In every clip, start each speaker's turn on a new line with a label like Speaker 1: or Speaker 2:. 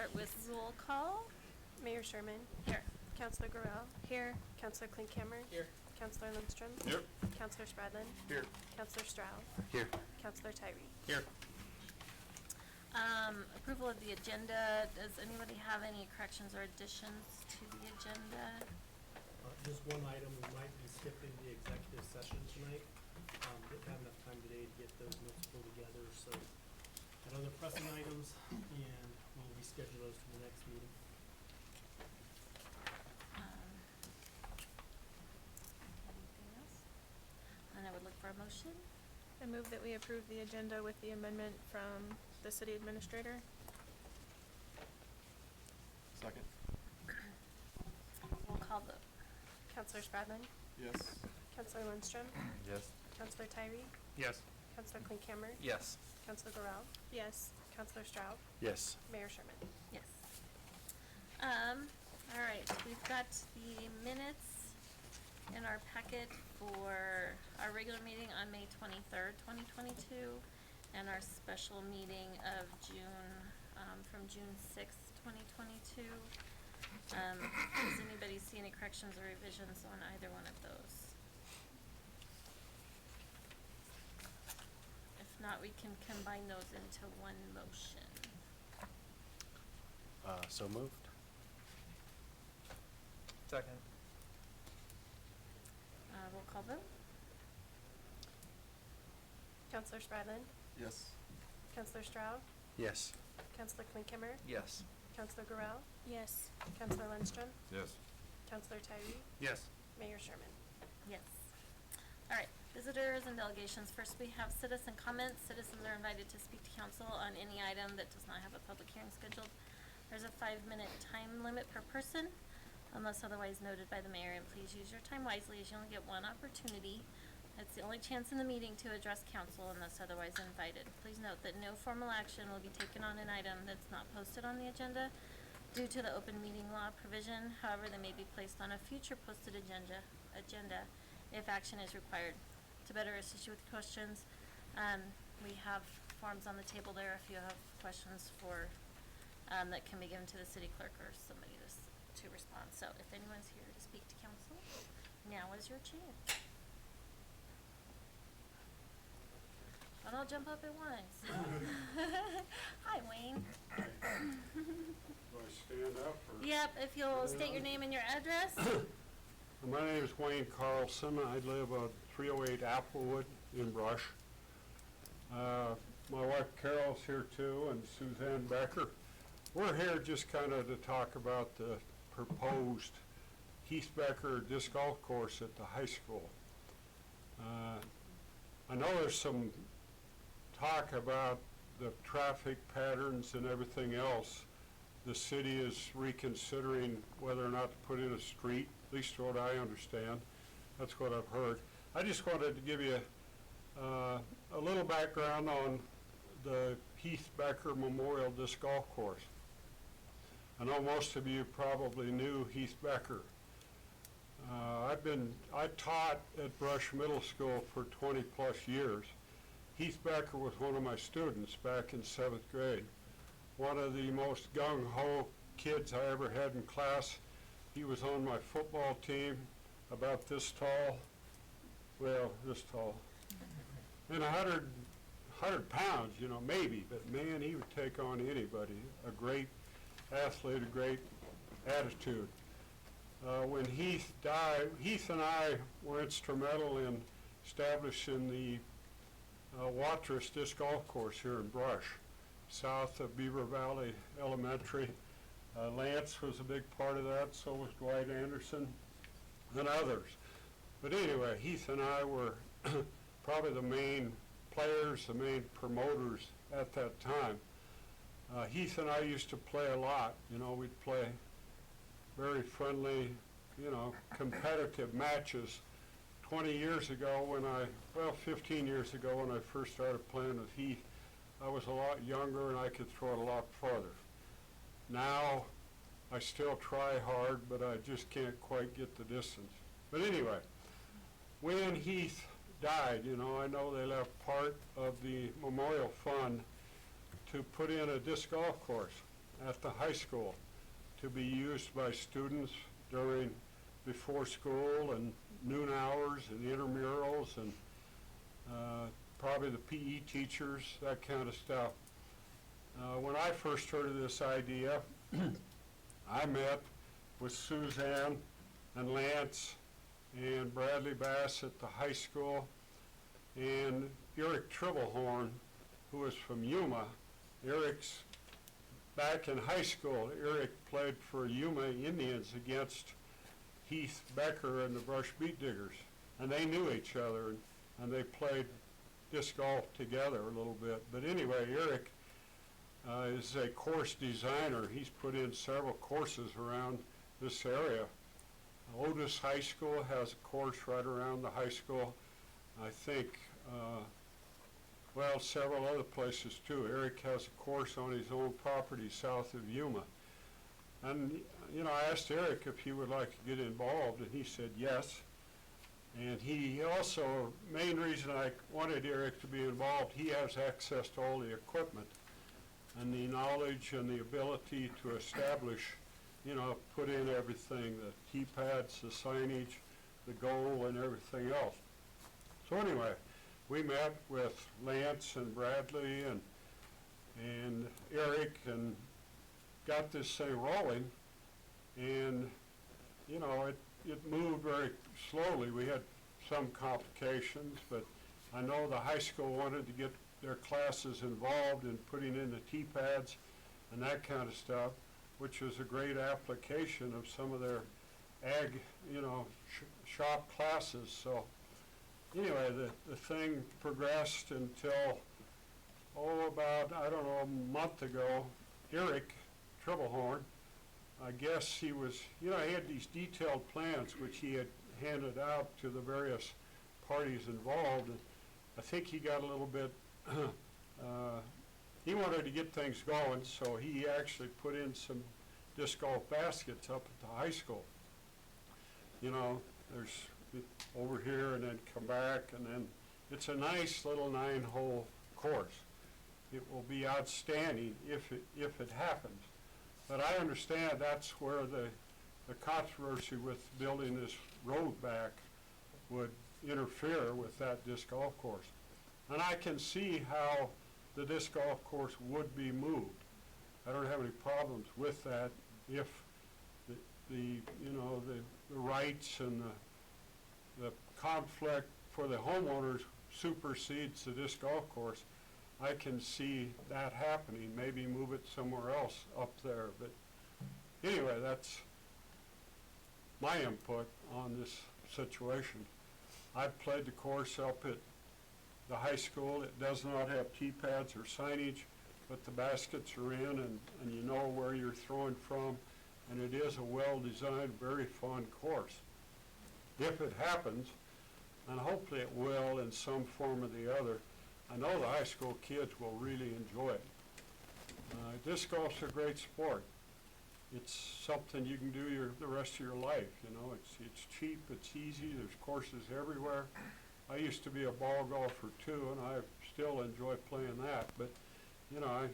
Speaker 1: start with roll call.
Speaker 2: Mayor Sherman.
Speaker 1: Here.
Speaker 2: Councilor Gorell.
Speaker 1: Here.
Speaker 2: Councilor Klinkhammer.
Speaker 3: Here.
Speaker 2: Councilor Lindstrom.
Speaker 3: Here.
Speaker 2: Councilor Spradlin.
Speaker 3: Here.
Speaker 2: Councilor Stroud.
Speaker 3: Here.
Speaker 2: Councilor Tyree.
Speaker 3: Here.
Speaker 1: Approval of the agenda. Does anybody have any corrections or additions to the agenda?
Speaker 4: Just one item, we might be skipping the executive session tonight. Didn't have enough time today to get those notes pulled together, so got other pressing items, and we'll reschedule those to the next meeting.
Speaker 1: Anything else? And I would look for a motion.
Speaker 2: I move that we approve the agenda with the amendment from the city administrator.
Speaker 3: Second.
Speaker 1: We'll call vote.
Speaker 2: Councilor Spradlin.
Speaker 3: Yes.
Speaker 2: Councilor Lindstrom.
Speaker 3: Yes.
Speaker 2: Councilor Tyree.
Speaker 3: Yes.
Speaker 2: Councilor Klinkhammer.
Speaker 3: Yes.
Speaker 2: Councilor Gorell. Yes. Councilor Stroud.
Speaker 3: Yes.
Speaker 2: Mayor Sherman.
Speaker 1: Yes. All right, we've got the minutes in our packet for our regular meeting on May 23rd, 2022, and our special meeting of June, from June 6th, 2022. Does anybody see any corrections or revisions on either one of those? If not, we can combine those into one motion.
Speaker 3: So moved. Second.
Speaker 1: Roll call vote.
Speaker 2: Councilor Spradlin.
Speaker 3: Yes.
Speaker 2: Councilor Stroud.
Speaker 3: Yes.
Speaker 2: Councilor Klinkhammer.
Speaker 3: Yes.
Speaker 2: Councilor Gorell. Yes. Councilor Lindstrom.
Speaker 3: Yes.
Speaker 2: Councilor Tyree.
Speaker 3: Yes.
Speaker 2: Mayor Sherman.
Speaker 1: Yes. All right, visitors and delegations. First, we have citizen comments. Citizens are invited to speak to council on any item that does not have a public hearing scheduled. There's a 5-minute time limit per person, unless otherwise noted by the mayor, and please use your time wisely as you only get one opportunity. It's the only chance in the meeting to address council unless otherwise invited. Please note that no formal action will be taken on an item that's not posted on the agenda due to the open meeting law provision. However, they may be placed on a future posted agenda if action is required. To better assist you with questions, we have forms on the table there if you have questions for that can be given to the city clerk or somebody to respond. So if anyone's here to speak to council, now is your chance. Don't all jump up at once. Hi, Wayne.
Speaker 5: Do I stand up? Or?
Speaker 1: Yep, if you'll state your name and your address.
Speaker 5: My name is Wayne Carlson. I live on 308 Applewood in Brush. My wife Carol's here too, and Suzanne Becker. We're here just kind of to talk about the proposed Heath Becker disc golf course at the high school. I know there's some talk about the traffic patterns and everything else. The city is reconsidering whether or not to put in a street, at least what I understand. That's what I've heard. I just wanted to give you a little background on the Heath Becker Memorial Disc Golf Course. I know most of you probably knew Heath Becker. I taught at Brush Middle School for 20 plus years. Heath Becker was one of my students back in 7th grade. One of the most gung-ho kids I ever had in class. He was on my football team, about this tall, well, this tall, and 100 pounds, you know, maybe, but man, he would take on anybody. A great athlete, a great attitude. When Heath died, Heath and I were instrumental in establishing the Watrous Disc Golf Course here in Brush, south of Beaver Valley Elementary. Lance was a big part of that, so was Dwight Anderson and others. But anyway, Heath and I were probably the main players, the main promoters at that time. Heath and I used to play a lot. You know, we'd play very friendly, you know, competitive matches. 20 years ago when 15 years ago when I first started playing with Heath, I was a lot younger and I could throw it a lot farther. Now, I still try hard, but I just can't quite get the distance. But anyway, when Heath died, you know, I know they left part of the memorial fund to put in a disc golf course. at the high school to be used by students before school and noon hours and intramurals and probably the PE teachers, that kind of stuff. When I first heard of this idea, I met with Suzanne and Lance and Bradley Bass at the high school, and Eric Tribblehorn, who was from Yuma. Eric's back in high school. Eric played for Yuma Indians against Heath Becker and the Brush Beat Diggers, and they knew each other, and they played disc golf together a little bit. But anyway, Eric is a course designer. He's put in several courses around this area. Otis High School has a course right around the high school. I think, several other places too. Eric has a course on his own property south of Yuma. And, I asked Eric if he would like to get involved, and he said yes. And he also, main reason I wanted Eric to be involved, he has access to all the equipment and the knowledge and the ability to establish, put in everything, the keypads, the signage, the goal, and everything else. So anyway, we met with Lance and Bradley and Eric and got this thing rolling, and it moved very slowly. We had some complications, but I know the high school wanted to get their classes involved in putting in the T-pads and that kind of stuff, which was a great application of some of their ag, shop classes. So anyway, the thing progressed until, about, a month ago, Eric Tribblehorn, I guess he was, he had these detailed plans which he had handed out to the various parties involved. And I think he got a little bit, he wanted to get things going, so he actually put in some disc golf baskets up at the high school. There's over here and then come back, and then it's a nice little 9-hole course. It will be outstanding if it happens. But I understand that's where the controversy with building this road back would interfere with that disc golf course. And I can see how the disc golf course would be moved. I don't have any problems with that if the rights and the conflict for the homeowners supersedes the disc golf course. I can see that happening, maybe move it somewhere else up there. But anyway, that's my input on this situation. I've played the course up at the high school. It does not have T-pads or signage, but the baskets are in, and you know where you're throwing from, and it is a well-designed, very fun course. If it happens, and hopefully it will in some form or the other, I know the high school kids will really enjoy it. Disc golf's a great sport. It's something you can do the rest of your life, It's cheap, it's easy, there's courses everywhere. I used to be a ball golfer too, and I still enjoy playing that, but, I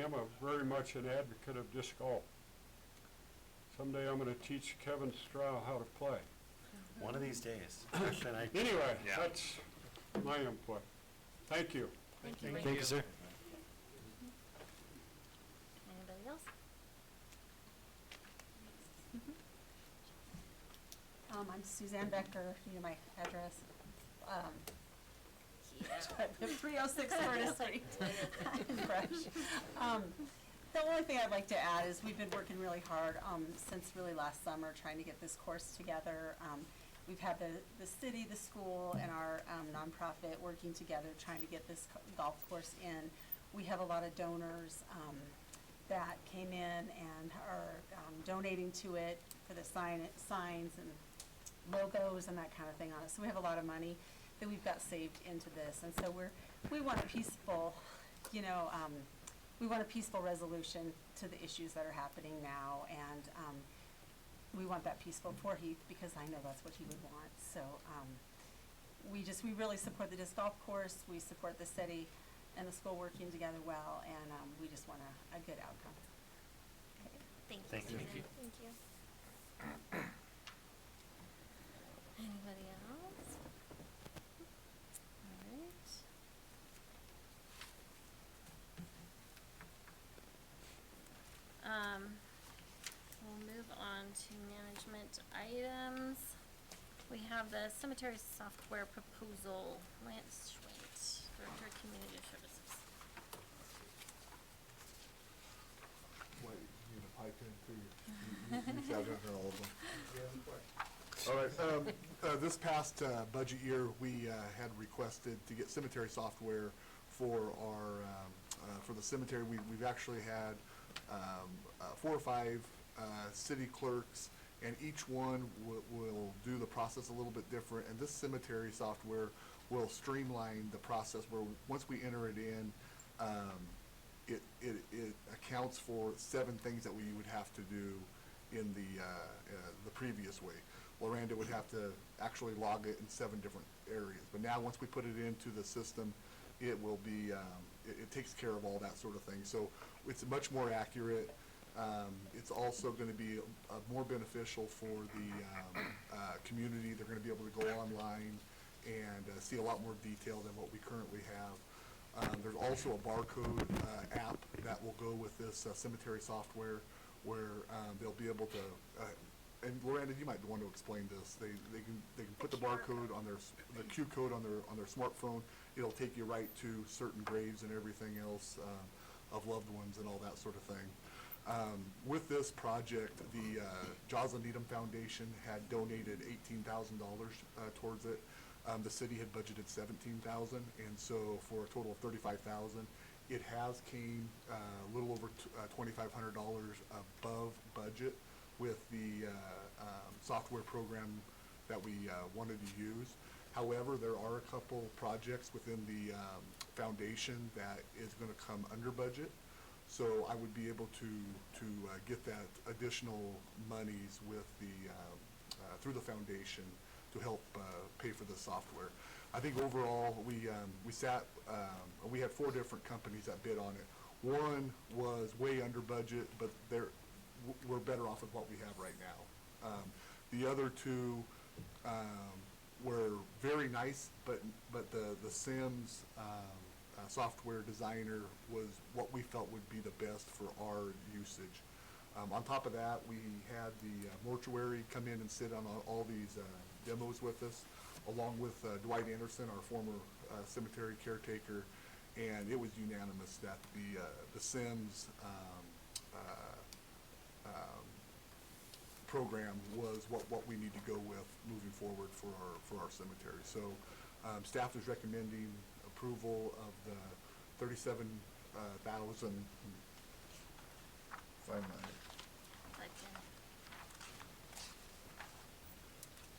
Speaker 5: am very much an advocate of disc golf. Someday I'm gonna teach Kevin Stroh how to play.
Speaker 3: One of these days.
Speaker 5: Anyway,
Speaker 3: Yeah.
Speaker 5: that's my input. Thank you.
Speaker 1: Thank you.
Speaker 3: Thank you, sir.
Speaker 1: Anybody else?
Speaker 6: I'm Suzanne Becker, my address. 306 Furnace Street in Brush. The only thing I'd like to add is we've been working really hard since really last summer trying to get this course together. We've had the city, the school, and our nonprofit working together trying to get this golf course in. We have a lot of donors that came in and are donating to it for the signs and logos and that kind of thing on it. So we have a lot of money that we've got saved into this, and so we want a peaceful, we want a peaceful resolution to the issues that are happening now, and we want that peaceful for Heath because I know that's what he would want. So we really support the disc golf course. We support the city and the school working together well, and we just want a good outcome.
Speaker 3: Thank you.
Speaker 1: Thank you.
Speaker 2: Thank you.
Speaker 1: Anybody else? Alright. We'll move on to management items. We have the cemetery software proposal. Lance Schwait, Director of Community Services.
Speaker 7: What, you gonna pipe in too? You sat down here all of them. All right, this past budget year, we had requested to get cemetery software for our, for the cemetery. We've actually had 4 or 5 city clerks, and each one will do the process a little bit different. And this cemetery software will streamline the process where once we enter it in, it accounts for 7 things that we would have to do in the previous way. Loranda would have to actually log it in 7 different areas. But now, once we put it into the system, it will be, it takes care of all that sort of thing. So it's much more accurate. It's also going to be more beneficial for the community. They're going to be able to go online and see a lot more detail than what we currently have. There's also a barcode app that will go with this cemetery software where they'll be able to, and Loranda, you might want to explain this. They can put the barcode on the Q code on their smartphone. It'll take you right to certain graves and everything else of loved ones and all that sort of thing. With this project, the Joslyn Needham Foundation had donated $18,000 towards it. The city had budgeted $17,000, and so for a total of $35,000. It has came a little over $2,500 above budget with the software program that we wanted to use. However, there are a couple projects within the foundation that is going to come under budget. So I would be able to get that additional monies with the through the foundation to help pay for the software. I think overall we had 4 different companies that bid on it. One was way under budget, but we're better off with what we have right now. The other 2 were very nice, but the Sims software designer was what we felt would be the best for our usage. On top of that, we had the mortuary come in and sit on all these demos with us, along with Dwight Anderson, our former cemetery caretaker, and it was unanimous that the Sims program was what we need to go with moving forward for our cemetery. So staff is recommending approval of the $37,000.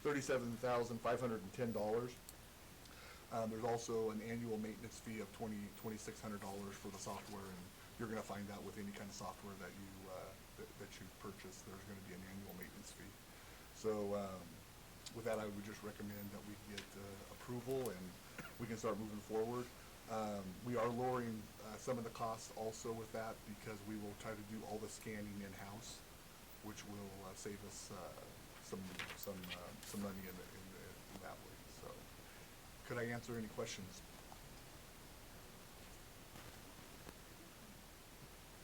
Speaker 7: $37,510. There's also an annual maintenance fee of $2,600 for the software, and you're going to find that with any kind of software that you purchase, there's going to be an annual maintenance fee. So with that, I would just recommend that we get approval and we can start moving forward. We are lowering some of the costs also with that because we will try to do all the scanning in-house, which will save us some money in that way. So, could I answer any questions?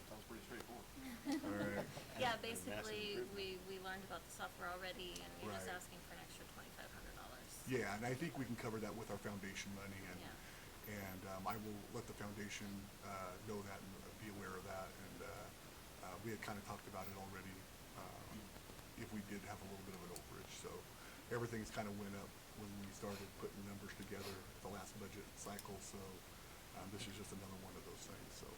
Speaker 3: Sounds pretty straightforward.
Speaker 7: All right.
Speaker 1: Yeah,
Speaker 3: Massive
Speaker 1: basically,
Speaker 3: improvement.
Speaker 1: we learned about the software already, and you're just
Speaker 7: Right.
Speaker 1: asking for an extra $2,500.
Speaker 7: Yeah, and I think we can cover that with our foundation money, and
Speaker 1: Yeah.
Speaker 7: and I will let the foundation know that and be aware of that. And we had kind of talked about it already. If we did have a little bit of an overage, so everything's kind of went up when we started putting numbers together at the last budget cycle. So this is just another one of those things. So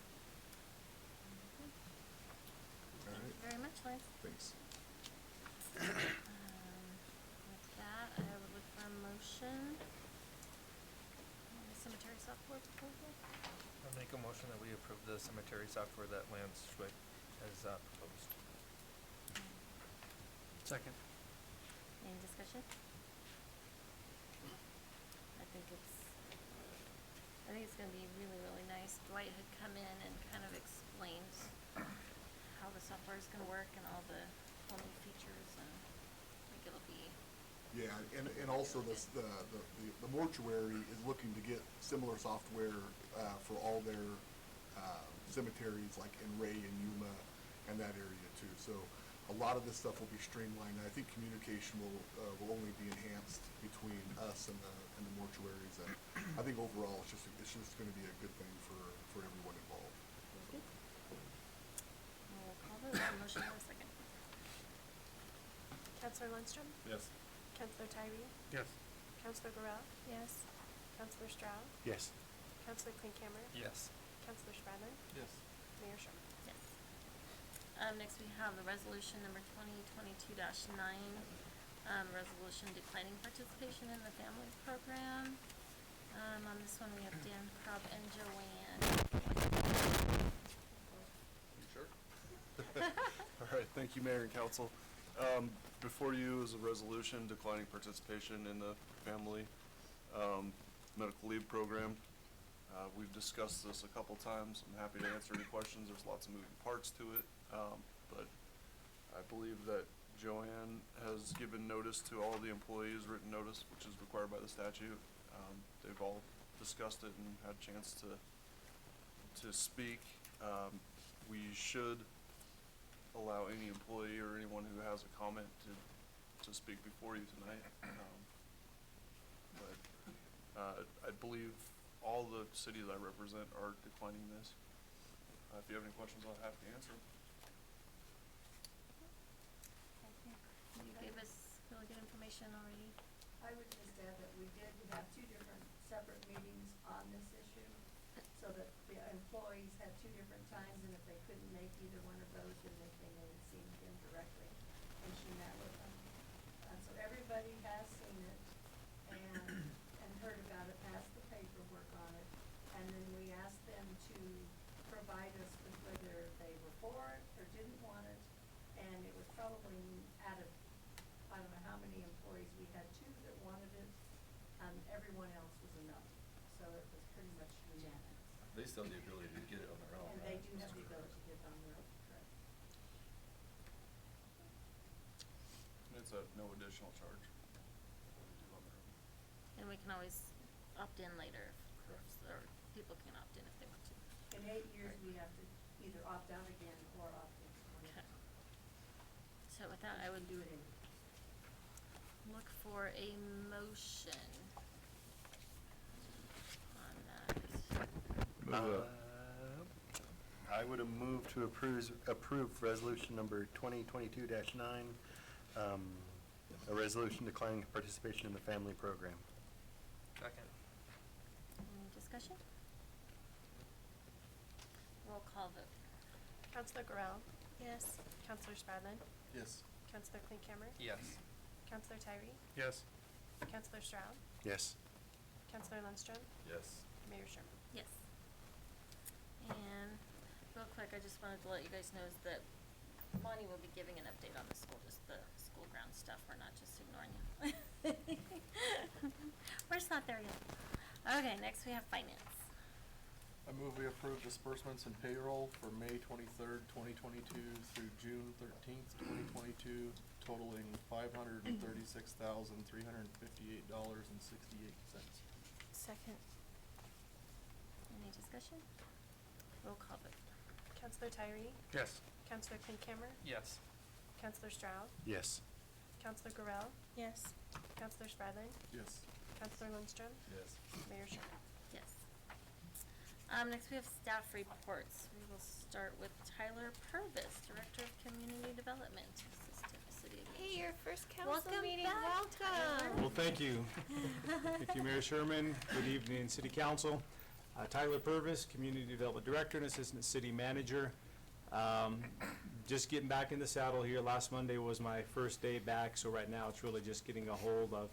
Speaker 7: all
Speaker 1: Thank
Speaker 7: right,
Speaker 1: you very much, Lance.
Speaker 7: thanks.
Speaker 1: With that, I would look for a motion on the cemetery software proposal.
Speaker 8: I'll make a motion that we approve the cemetery software that Lance Schwick has proposed.
Speaker 3: Second.
Speaker 1: Any discussion? I think it's gonna be really, really nice. Dwight had come in and kind of explained how the software is gonna work and all the whole new features, and I think it'll be,
Speaker 7: Yeah, and also the mortuary is looking to get similar software, for all their, cemeteries, like in Ray and Yuma and that area too. So a lot of this stuff will be streamlined, and I think communication will only be enhanced between us and the mortuaries. And I think overall, it's just gonna be a good thing for everyone involved.
Speaker 1: good. We'll call vote, a motion and a second.
Speaker 2: Counselor Lundstrom,
Speaker 3: Yes.
Speaker 2: Counselor Tyree,
Speaker 3: Yes.
Speaker 2: Counselor Corral,
Speaker 1: Yes.
Speaker 2: Counselor Stroud,
Speaker 3: Yes.
Speaker 2: Counselor Klinkhammer,
Speaker 8: Yes.
Speaker 2: Counselor Spradlin,
Speaker 3: Yes.
Speaker 2: Mayor Sherman.
Speaker 1: Yes. Next we have the resolution number 2022-9, resolution declining participation in the family program. On this one, we have Dan Cobb and Joanne.
Speaker 3: You sure? All right, thank you, Mayor and Council. Before you is a resolution declining participation in the family, medical leave program. We've discussed this a couple times. I'm happy to answer any questions. There's lots of moving parts to it. But I believe that Joanne has given notice to all the employees, written notice, which is required by the statute. They've all discussed it and had a chance to speak. We should allow any employee or anyone who has a comment to speak before you tonight. But I believe all the cities I represent are declining this. If you have any questions, I'll have to answer them.
Speaker 1: I think you gave us really good information already.
Speaker 9: I would just add that we did have two different separate meetings on this issue, so that the employees had two different times, and if they couldn't make either one of those, then they came in and seen him directly, and she met with them. So everybody has seen it and heard about it, passed the paperwork on it, and then we asked them to provide us with whether they were for it or didn't want it, and it was probably out of, I don't know how many employees, we had two that wanted it, everyone else was a no. So it was pretty much unanimous.
Speaker 3: They still have the ability to get it on their own,
Speaker 9: And they do have the ability to get on their own, correct?
Speaker 3: It's at no additional charge. They do on their own.
Speaker 1: And we can always opt in later,
Speaker 3: Correct.
Speaker 1: or people can opt in if they want to.
Speaker 9: In 8 years, we have to either opt out again or opt in.
Speaker 1: Okay. So with that, I would
Speaker 9: Do it in.
Speaker 1: look for a motion on that.
Speaker 10: I would have moved to approve resolution number 2022-9, a resolution declining participation in the family program.
Speaker 8: Second.
Speaker 1: Any discussion? Roll call vote.
Speaker 2: Counselor Corral,
Speaker 1: Yes.
Speaker 2: Counselor Spradlin,
Speaker 3: Yes.
Speaker 2: Counselor Klinkhammer,
Speaker 8: Yes.
Speaker 2: Counselor Tyree,
Speaker 3: Yes.
Speaker 2: Counselor Stroud,
Speaker 10: Yes.
Speaker 2: Counselor Lundstrom,
Speaker 3: Yes.
Speaker 2: Mayor Sherman.
Speaker 1: Yes. And real quick, I just wanted to let you guys know is that Monty will be giving an update on the school, just the school ground stuff. We're not just ignoring you. We're just not there yet. Okay, next we have finance.
Speaker 11: I move we approve disbursements and payroll for May 23rd, 2022 through June 13th, 2022, totaling $536,358.68.
Speaker 2: Second.
Speaker 1: Any discussion? Roll call vote.
Speaker 2: Counselor Tyree,
Speaker 3: Yes.
Speaker 2: Counselor Klinkhammer,
Speaker 8: Yes.
Speaker 2: Counselor Stroud,
Speaker 10: Yes.
Speaker 2: Counselor Corral,
Speaker 1: Yes.
Speaker 2: Counselor Spradlin,
Speaker 11: Yes.
Speaker 2: Counselor Lundstrom,
Speaker 3: Yes.
Speaker 2: Mayor Sherman.
Speaker 1: Yes. Next we have staff reports. We will start with Tyler Purvis, Director of Community Development, Assistant City Administrator.
Speaker 2: Hey, your first council
Speaker 1: Welcome
Speaker 2: meeting,
Speaker 1: back,
Speaker 2: welcome.
Speaker 1: Tyler.
Speaker 12: Well, thank you. Thank you, Mayor Sherman. Good evening, City Council. Tyler Purvis, Community Development Director and Assistant City Manager. Just getting back in the saddle here. Last Monday was my first day back, so right now it's really just getting a hold of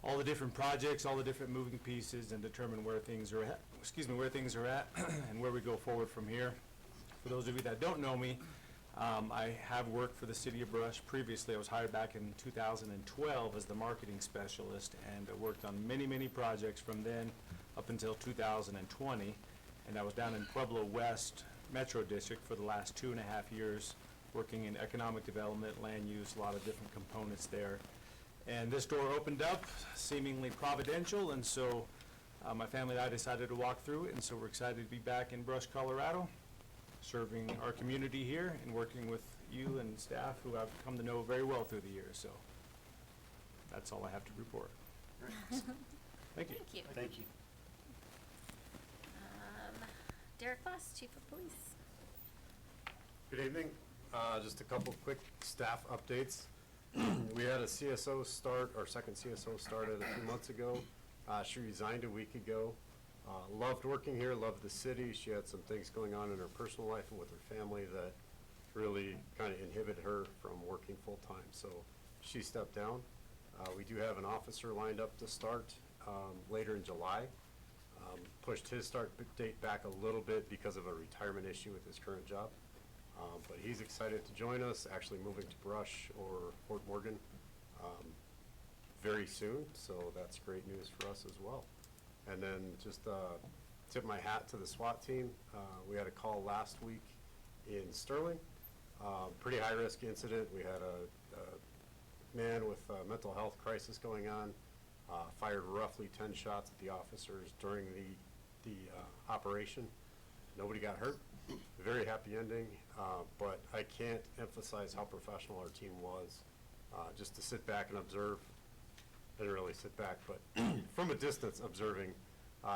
Speaker 12: all the different projects, all the different moving pieces, and determine where things are at, and where we go forward from here. For those of you that don't know me, I have worked for the City of Brush previously. I was hired back in 2012 as the marketing specialist, and I worked on many, many projects from then up until 2020. And I was down in Pueblo West Metro District for the last 2.5 years working in economic development, land use, a lot of different components there. And this door opened up, seemingly providential, and so my family and I decided to walk through it, and so we're excited to be back in Brush, Colorado, serving our community here and working with you and staff who I've come to know very well through the years, so that's all I have to report. Thank you.
Speaker 1: Thank you.
Speaker 10: Thank you.
Speaker 1: Derek Voss, Chief of Police.
Speaker 13: Good evening. Just a couple quick staff updates. We had a CSO start, our second CSO started a few months ago. She resigned a week ago. Loved working here, loved the city. She had some things going on in her personal life and with her family that really kind of inhibited her from working full-time. So she stepped down. We do have an officer lined up to start later in July. Pushed his start date back a little bit because of a retirement issue with his current job. But he's excited to join us, actually moving to Brush or Fort Morgan very soon, so that's great news for us as well. And then just tip my hat to the SWAT team. We had a call last week in Sterling. Pretty high-risk incident. We had a man with a mental health crisis going on, fired roughly 10 shots at the officers during the operation. Nobody got hurt. Very happy ending, but I can't emphasize how professional our team was. Just to sit back and observe, didn't really sit back, but from a distance observing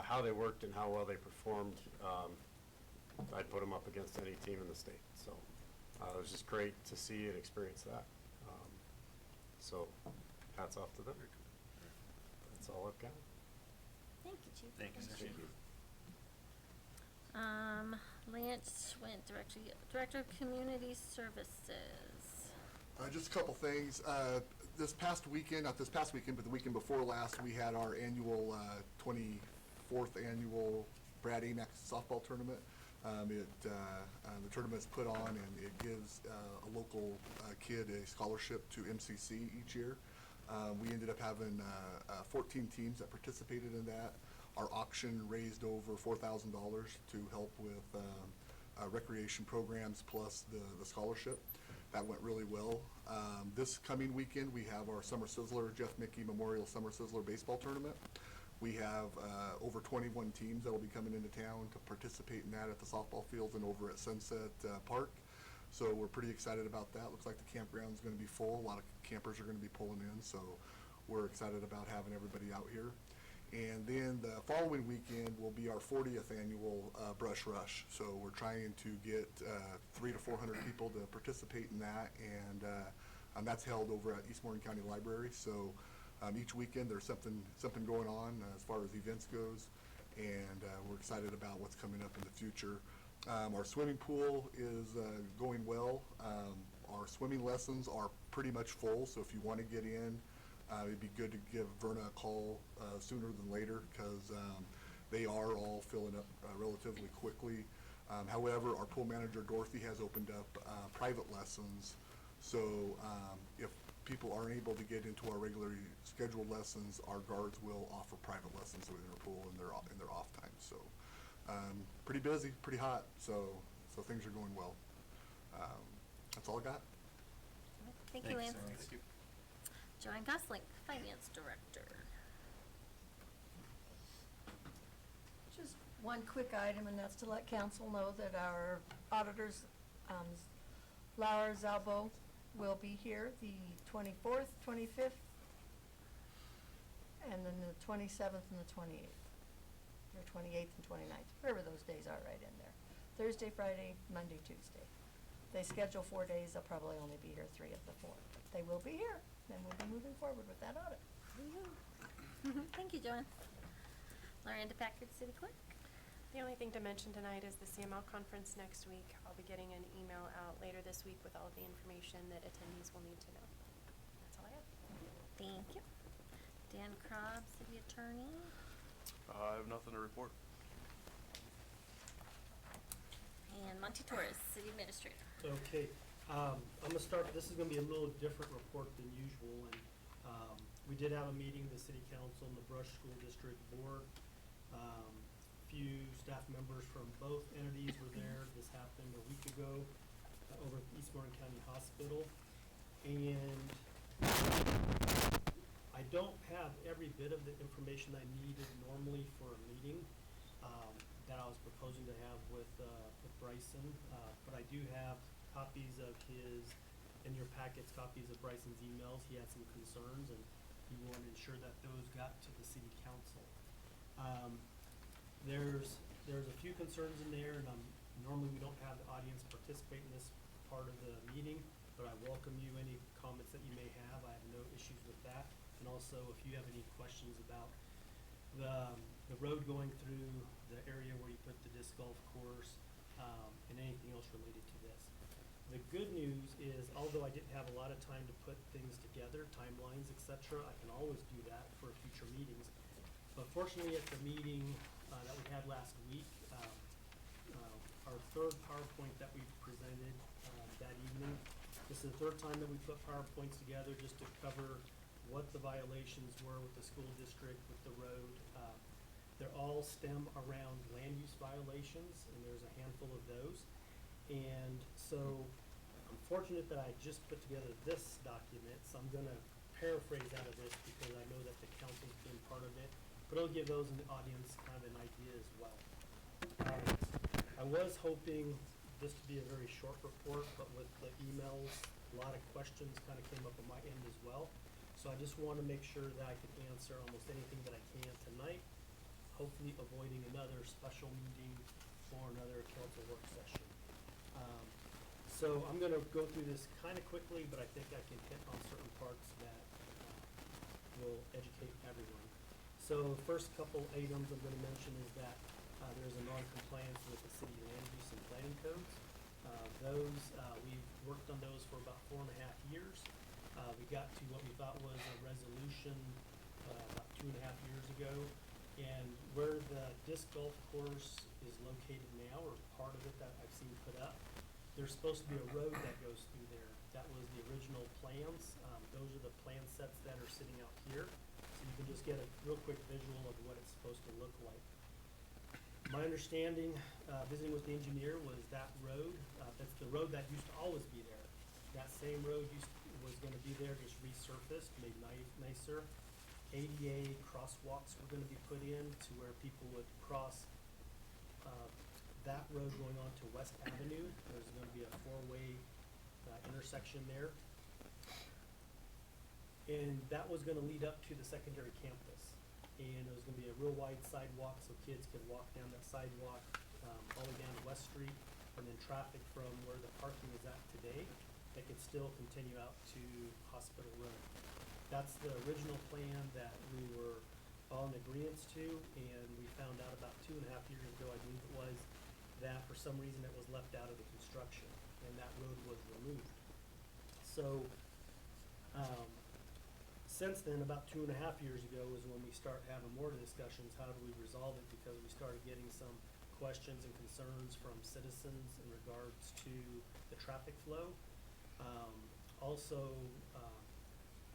Speaker 13: how they worked and how well they performed, I'd put them up against any team in the state. So it was just great to see and experience that. So hats off to them. That's all I've got.
Speaker 1: Thank you, Chief.
Speaker 10: Thank you, sir.
Speaker 13: Thank you.
Speaker 1: Lance Schwint, Director of Community Services.
Speaker 7: Just a couple things. This past weekend, not this past weekend, but the weekend before last, we had our annual 24th annual Brad Amax softball tournament. The tournament's put on and it gives a local kid a scholarship to MCC each year. We ended up having 14 teams that participated in that. Our auction raised over $4,000 to help with recreation programs plus the scholarship. That went really well. This coming weekend, we have our Summer Sizzler, Jeff Mickey Memorial Summer Sizzler Baseball Tournament. We have over 21 teams that will be coming into town to participate in that at the softball fields and over at Sunset Park. So we're pretty excited about that. Looks like the campground's going to be full. A lot of campers are going to be pulling in, so we're excited about having everybody out here. And then the following weekend will be our 40th annual Brush Rush. So we're trying to get 300 to 400 people to participate in that, and that's held over at East Morgan County Library. So each weekend there's something going on as far as events goes, and we're excited about what's coming up in the future. Our swimming pool is going well. Our swimming lessons are pretty much full, so if you want to get in, it'd be good to give Verna a call sooner than later, because they are all filling up relatively quickly. However, our pool manager Dorothy has opened up private lessons, so if people aren't able to get into our regularly scheduled lessons, our guards will offer private lessons within our pool in their off time. So pretty busy, pretty hot, so things are going well. That's all I got.
Speaker 1: Thank you, Lance.
Speaker 10: Thanks.
Speaker 11: Thank you.
Speaker 1: Joanne Gosling, Finance Director.
Speaker 9: Just one quick item, and that's to let council know that our auditors, Laura Zalbo, will be here the 24th, 25th, and then the 27th and the 28th, or 28th and 29th, wherever those days are right in there. Thursday, Friday, Monday, Tuesday. They schedule 4 days, they'll probably only be here 3 of the 4, but they will be here, and we'll be moving forward with that audit.
Speaker 1: Thank you, Joanne. Loranda Packard, City Clerk.
Speaker 2: The only thing to mention tonight is the CML conference next week. I'll be getting an email out later this week with all of the information that attendees will need to know. That's all I have.
Speaker 1: Thank you. Dan Krob, City Attorney.
Speaker 3: I have nothing to report.
Speaker 1: And Monty Torres, City Administrator.
Speaker 4: Okay, I'm gonna start, this is gonna be a little different report than usual, and, we did have a meeting, the city council and the Brush School District Board. Few staff members from both entities were there. This happened a week ago. over at East Martin County Hospital. And I don't have every bit of the information I needed normally for a meeting, that I was proposing to have with Bryson. But I do have copies of his, in your packets, copies of Bryson's emails. He had some concerns and he wanted to ensure that those got to the city council. There's a few concerns in there, and normally we don't have the audience participate in this part of the meeting, but I welcome you, any comments that you may have. I have no issues with that. And also, if you have any questions about the road going through the area where you put the disc golf course, and anything else related to this. The good news is, although I didn't have a lot of time to put things together, timelines, etc., I can always do that for future meetings. But fortunately, at the meeting that we had last week, our third PowerPoint that we presented that evening, this is the third time that we put PowerPoints together just to cover what the violations were with the school district, with the road. They're all stem around land use violations, and there's a handful of those. And so I'm fortunate that I just put together this document, so I'm gonna paraphrase out of this because I know that the council's been part of it, but it'll give those in the audience kind of an idea as well. I was hoping this to be a very short report, but with the emails, a lot of questions kind of came up on my end as well. So I just want to make sure that I can answer almost anything that I can tonight, hopefully avoiding another special meeting or another council work session. So I'm going to go through this kind of quickly, but I think I can hit on certain parts that will educate everyone. So the first couple items I'm going to mention is that there's a non-compliance with the city land use and planning codes. We've worked on those for about 4.5 years. We got to what we thought was a resolution about 2.5 years ago. And where the disc golf course is located now, or part of it that I've seen put up, there's supposed to be a road that goes through there. That was the original plans. Those are the plan sets that are sitting out here. So you can just get a real quick visual of what it's supposed to look like. My understanding, visiting with the engineer, was that road, that's the road that used to always be there. That same road was gonna be there, just resurfaced, made nicer. ADA crosswalks were gonna be put in to where people would cross, that road going on to West Avenue. There's gonna be a 4-way intersection there. And that was gonna lead up to the secondary campus. And it was gonna be a real wide sidewalk so kids could walk down that sidewalk, all the way down to West Street. And then traffic from where the parking is at today, that could still continue out to Hospital Road. That's the original plan that we were all in agreement to, and we found out about 2.5 years ago, I believe it was, that for some reason it was left out of the construction, and that road was removed. So, since then, about 2.5 years ago is when we start having more discussions, how do we resolve it, because we started getting some questions and concerns from citizens in regards to the traffic flow. Also,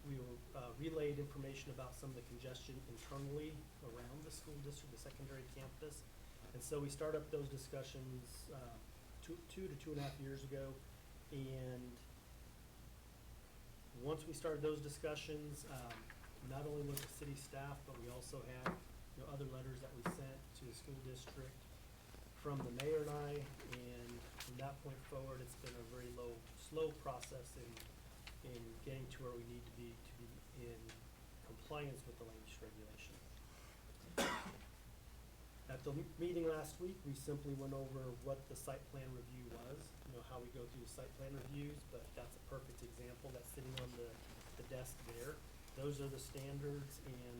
Speaker 4: we were relayed information about some of the congestion internally around the school district, the secondary campus. And so we started up those discussions 2 to 2.5 years ago. And once we started those discussions, not only with the city staff, but we also had other letters that we sent to the school district from the mayor and I. And from that point forward, it's been a very slow process in getting to where we need to be in compliance with the land use regulation. At the meeting last week, we simply went over what the site plan review was, how we go through the site plan reviews, but that's a perfect example that's sitting on the desk there. Those are the standards, and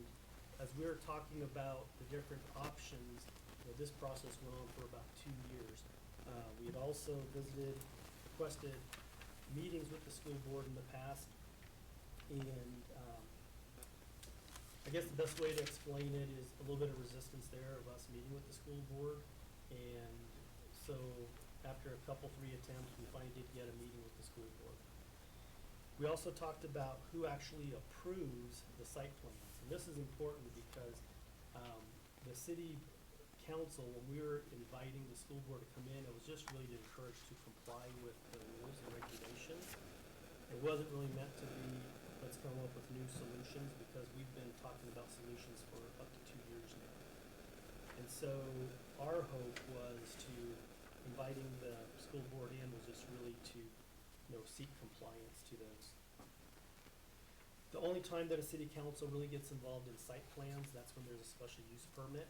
Speaker 4: as we were talking about the different options, this process went on for about 2 years. We had also requested meetings with the school board in the past, and I guess the best way to explain it is a little bit of resistance there of us meeting with the school board. And so after a couple, 3 attempts, we finally did get a meeting with the school board. We also talked about who actually approves the site plans. And this is important because the city council, when we were inviting the school board to come in, it was just really to encourage to comply with the rules and regulations. It wasn't really meant to be, let's come up with new solutions, because we've been talking about solutions for up to 2 years now. And so our hope was to, inviting the school board in was just really to, seek compliance to those. The only time that a city council really gets involved in site plans, that's when there's a special use permit.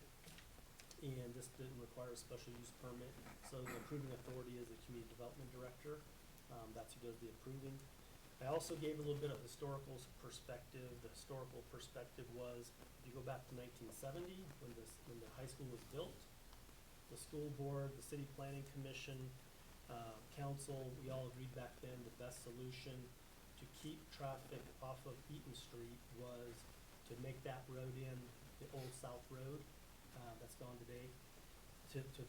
Speaker 4: And this didn't require a special use permit, so the approving authority is the community development director. That's who does the approving. I also gave a little bit of historical perspective. The historical perspective was, if you go back to 1970, when the high school was built, the school board, the city planning commission, council, we all agreed back then the best solution to keep traffic off of Eaton Street was to make that road in, the old South Road, that's gone today, to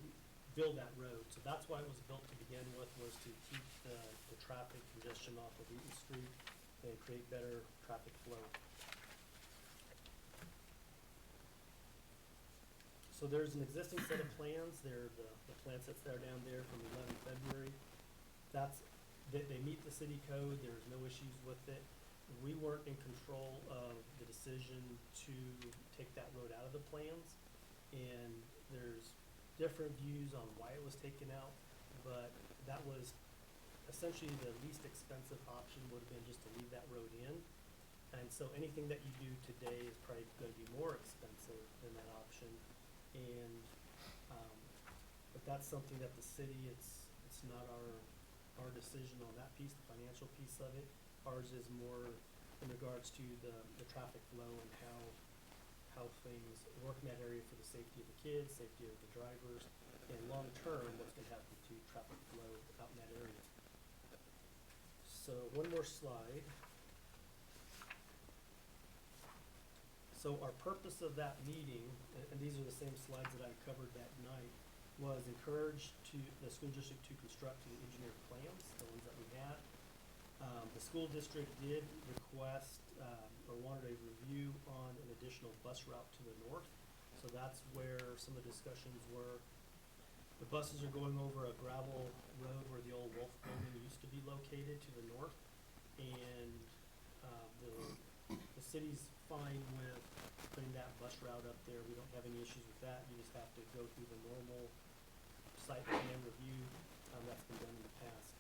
Speaker 4: build that road. So that's why it was built to begin with, was to keep the traffic congestion off of Eaton Street and create better traffic flow. So there's an existing set of plans. They're the plan sets that are down there from 11 February. They meet the city code. There's no issues with it. We weren't in control of the decision to take that road out of the plans. And there's different views on why it was taken out, but that was essentially the least expensive option would have been just to leave that road in. And so anything that you do today is probably going to be more expensive than that option. And, but that's something that the city, it's not our decision on that piece, the financial piece of it. Ours is more in regards to the traffic flow and how things work in that area for the safety of the kids, safety of the drivers, and long term, what's gonna happen to traffic flow out in that area. So one more slide. So our purpose of that meeting, and these are the same slides that I covered that night, was encourage the school district to construct the engineered plans, the ones that we had. The school district did request or wanted a review on an additional bus route to the north. So that's where some of the discussions were. The buses are going over a gravel road where the old Wolf building used to be located to the north. And the city's fine with putting that bus route up there. We don't have any issues with that. You just have to go through the normal site plan review that's been done in the past.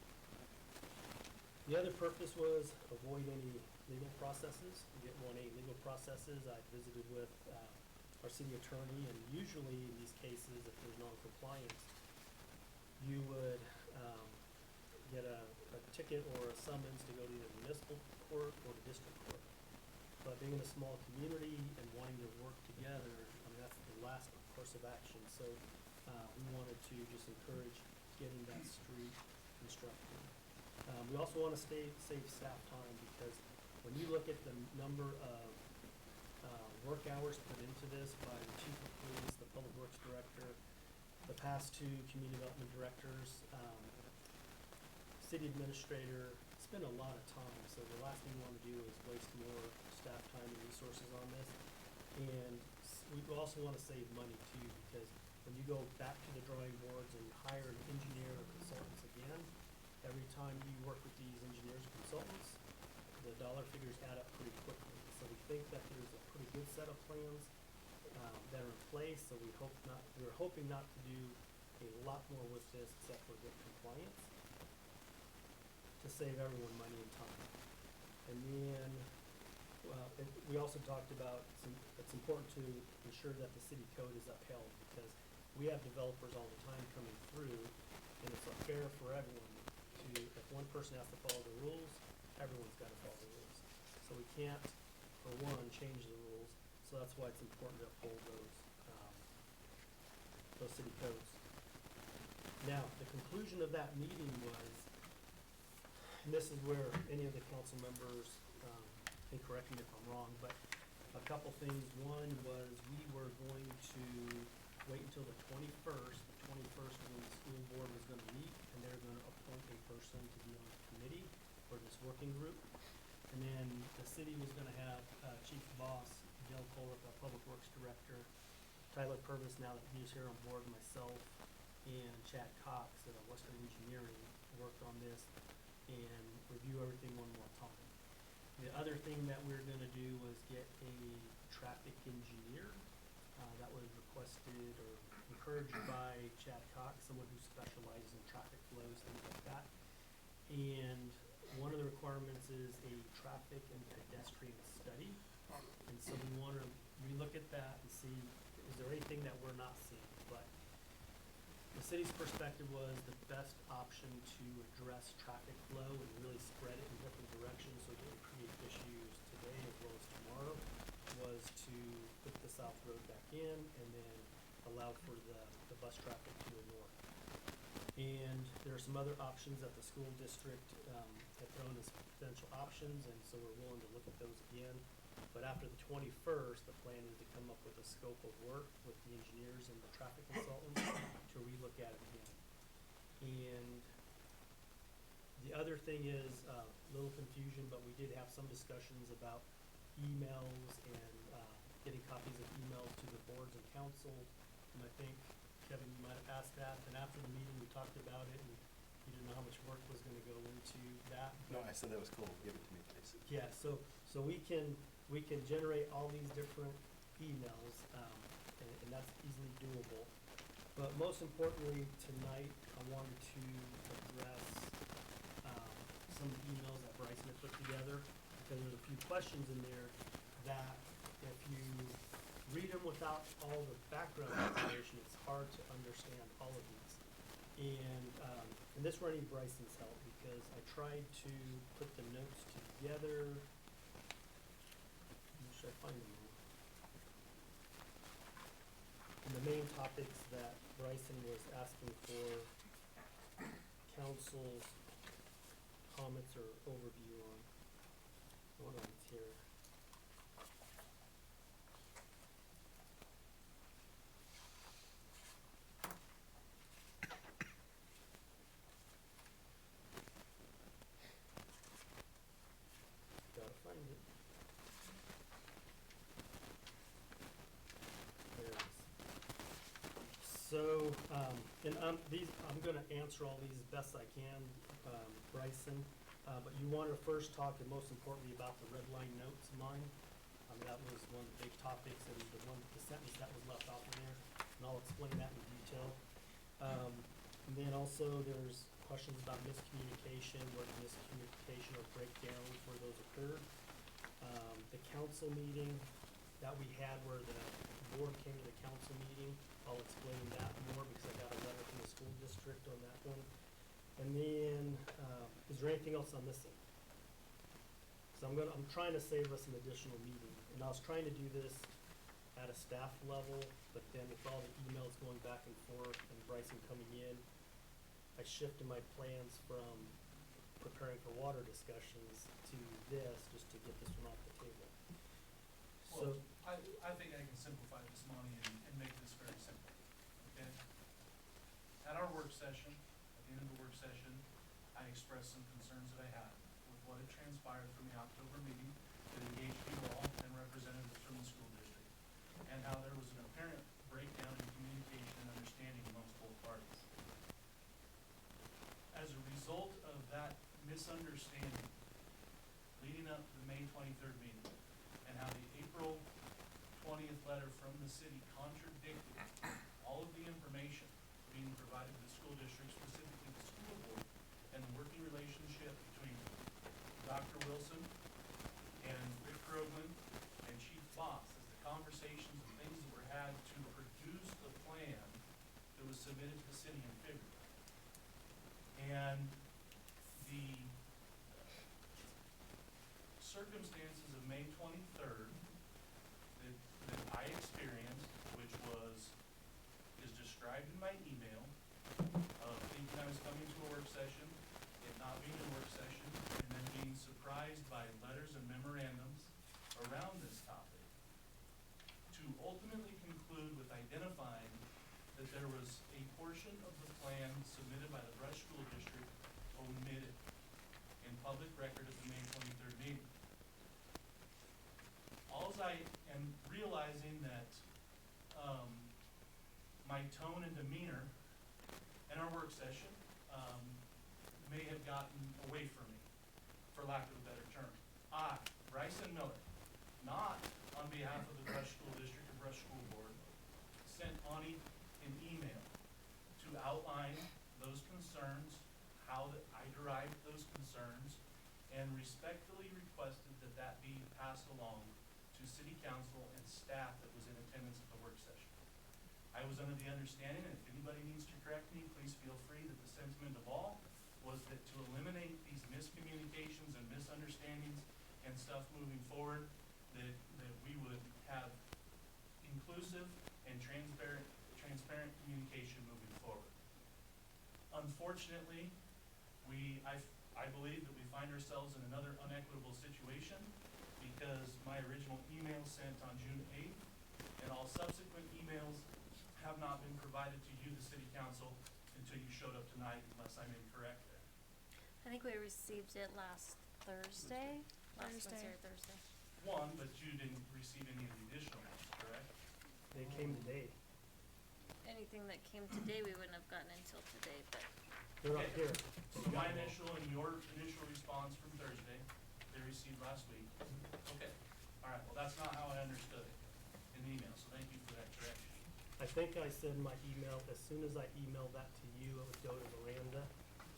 Speaker 4: The other purpose was avoid any legal processes. We didn't want any legal processes. I visited with our city attorney, and usually in these cases, if there's non-compliance, you would get a ticket or a summons to go to either municipal court or the district court. But being in a small community and wanting to work together, I mean, that's the last course of action. So we wanted to just encourage getting that street constructed. We also want to save staff time, because when you look at the number of work hours put into this by the chief of police, the public works director, the past two community development directors, city administrator, spend a lot of time. So the last thing we want to do is waste more staff time and resources on this. And we also want to save money too, because when you go back to the drawing boards and hire an engineer or consultants again, every time you work with these engineers or consultants, the dollar figures add up pretty quickly. So we think that there's a pretty good set of plans that are in place. So we're hoping not to do a lot more with this except for get compliance to save everyone money and time. And then we also talked about it's important to ensure that the city code is upheld, because we have developers all the time coming through, and it's unfair for everyone to, if one person has to follow the rules, everyone's got to follow the rules. So we can't, for one, change the rules. So that's why it's important to uphold those city codes. Now, the conclusion of that meeting was, and this is where any of the council members can correct me if I'm wrong, but a couple things. One was we were going to wait until the 21st. The 21st when the school board was going to meet, and they're going to appoint a person to be on the committee for this working group. And then the city was going to have Chief Boss, Dale Kohler, our public works director, Tyler Purvis, now that he's here on board, myself and Chad Cox at Western Engineering worked on this and review everything one more time. The other thing that we're gonna do was get a traffic engineer, that was requested or encouraged by Chad Cox, someone who specializes in traffic flows, things like that. And one of the requirements is a traffic and pedestrian study. And so we wanna relook at that and see, is there anything that we're not seeing? But the city's perspective was the best option to address traffic flow and really spread it in different directions so it didn't create issues today as well as tomorrow, was to put the South Road back in and then allow for the bus traffic to the north. And there are some other options that the school district had thrown as potential options, and so we're willing to look at those again. But after the 21st, the plan is to come up with a scope of work with the engineers and the traffic consultants to relook at it again. And the other thing is, little confusion, but we did have some discussions about emails and getting copies of emails to the boards and council. And I think, Kevin, you might have asked that, and after the meeting, we talked about it, and you didn't know how much work was gonna go into that.
Speaker 10: No, I said that was cool. Give it to me, please.
Speaker 4: Yeah, so we can generate all these different emails, and that's easily doable. But most importantly, tonight, I wanted to address, some of the emails that Bryson had put together, because there's a few questions in there that if you read them without all the background information, it's hard to understand all of these. And this where I need Bryson's help, because I tried to put the notes together. Where should I find them all? And the main topics that Bryson was asking for council's comments or overview on. Hold on, it's here. Gotta find it. There it is. So, I'm gonna answer all these as best I can, Bryson. But you wanted to first talk, and most importantly, about the red line notes line. That was one of the big topics, and the sentence that was left off in there, and I'll explain that in detail. And then also, there's questions about miscommunication, where the miscommunication or breakdowns, where those occurred. The council meeting that we had, where the board came to the council meeting, I'll explain that more, because I got a letter from the school district on that one. And then, is there anything else I'm missing? So I'm trying to save us an additional meeting, and I was trying to do this at a staff level, but then with all the emails going back and forth and Bryson coming in, I shifted my plans from preparing for water discussions to this, just to get this one off the table. So,
Speaker 14: Well, I think I can simplify this, Monty, and make this very simple, okay? At our work session, at the end of the work session, I expressed some concerns that I had with what had transpired from the October meeting that engaged you all and representatives from the school district, and how there was an apparent breakdown in communication and understanding amongst both parties. As a result of that misunderstanding leading up to the May 23rd meeting, and how the April 20th letter from the city contradicted all of the information being provided to the school district, specifically the school board, and the working relationship between Dr. Wilson and Rick Krogman and Chief Boss, as the conversations and things that were had to produce the plan that was submitted to the city in February. And the circumstances of May 23rd that I experienced, which is described in my email, of thinking I was coming to a work session, it not being a work session, and then being surprised by letters and memorandums around this topic, to ultimately conclude with identifying that there was a portion of the plan submitted by the Brush School District omitted in public record at the May 23rd meeting. Alls I am realizing that my tone and demeanor in our work session, may have gotten away from me, for lack of a better term. I, Bryson Miller, not on behalf of the Brush School District or Brush School Board, sent Ani an email to outline those concerns, how that I derived those concerns, and respectfully requested that that be passed along to City Council and staff that was in attendance at the work session. I was under the understanding, and if anybody needs to correct me, please feel free, that the sentiment of all was that to eliminate these miscommunications and misunderstandings and stuff moving forward, that we would have inclusive and transparent communication moving forward. Unfortunately, I believe that we find ourselves in another unequitable situation because my original email sent on June 8th and all subsequent emails have not been provided to you, the City Council, until you showed up tonight, unless I'm incorrect there.
Speaker 1: I think we received it last Thursday. Last Wednesday or Thursday.
Speaker 14: One, but you didn't receive any of the additional ones, correct?
Speaker 4: They came today.
Speaker 1: Anything that came today, we wouldn't have gotten until today, but
Speaker 4: They're up here.
Speaker 14: So my initial and your initial response from Thursday, they received last week. Okay, all right, well, that's not how I understood it in the email, so thank you for that correction.
Speaker 4: I think I said in my email, as soon as I emailed that to you, it would go to Miranda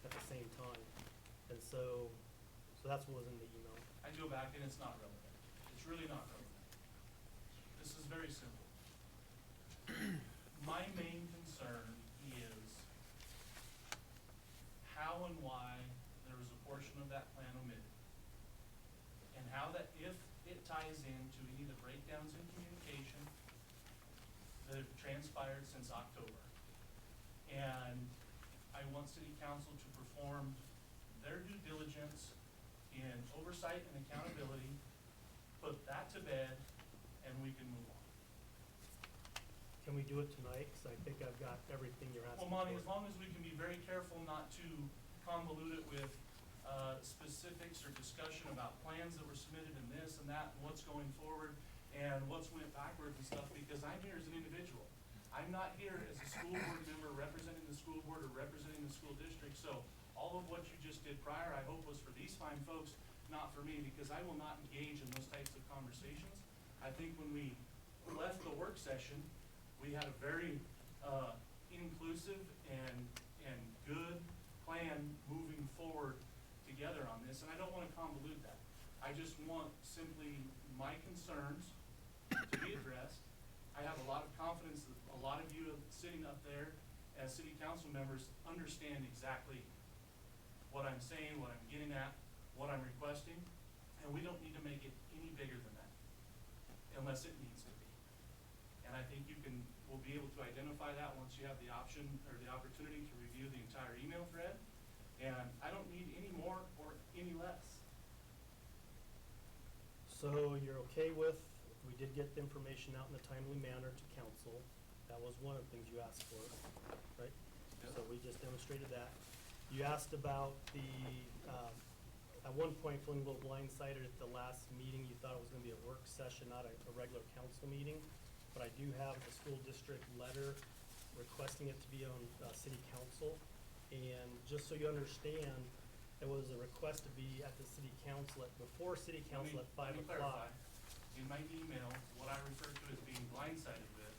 Speaker 4: at the same time. And so that's what was in the email.
Speaker 14: I go back and it's not relevant. It's really not relevant. This is very simple. My main concern is how and why there was a portion of that plan omitted. And how that, if it ties into any of the breakdowns in communication that have transpired since October. And I want City Council to perform their due diligence in oversight and accountability, put that to bed, and we can move on.
Speaker 4: Can we do it tonight? Cause I think I've got everything you're asking
Speaker 14: Well,
Speaker 4: for.
Speaker 14: Monty, as long as we can be very careful not to convolute it with specifics or discussion about plans that were submitted and this and that, and what's going forward, and what's went backwards and stuff, because I'm here as an individual. I'm not here as a school board member representing the school board or representing the school district, so all of what you just did prior, I hope was for these fine folks, not for me, because I will not engage in those types of conversations. I think when we left the work session, we had a very inclusive and good plan moving forward together on this, and I don't wanna convolute that. I just want simply my concerns to be addressed. I have a lot of confidence that a lot of you sitting up there as city council members understand exactly what I'm saying, what I'm getting at, what I'm requesting, and we don't need to make it any bigger than that, unless it needs to be. And I think we'll be able to identify that once you have the option or the opportunity to review the entire email thread. And I don't need any more or any less.
Speaker 4: So you're okay with, we did get the information out in a timely manner to council. That was one of the things you asked for, right?
Speaker 14: Yep.
Speaker 4: So we just demonstrated that. You asked about the, at one point, feeling a little blindsided at the last meeting, you thought it was gonna be a work session, not a regular council meeting. But I do have the school district letter requesting it to be on, city council. And just so you understand, there was a request to be at the city council before city council at 5
Speaker 14: Let me
Speaker 4: o'clock.
Speaker 14: clarify. In my email, what I referred to as being blindsided with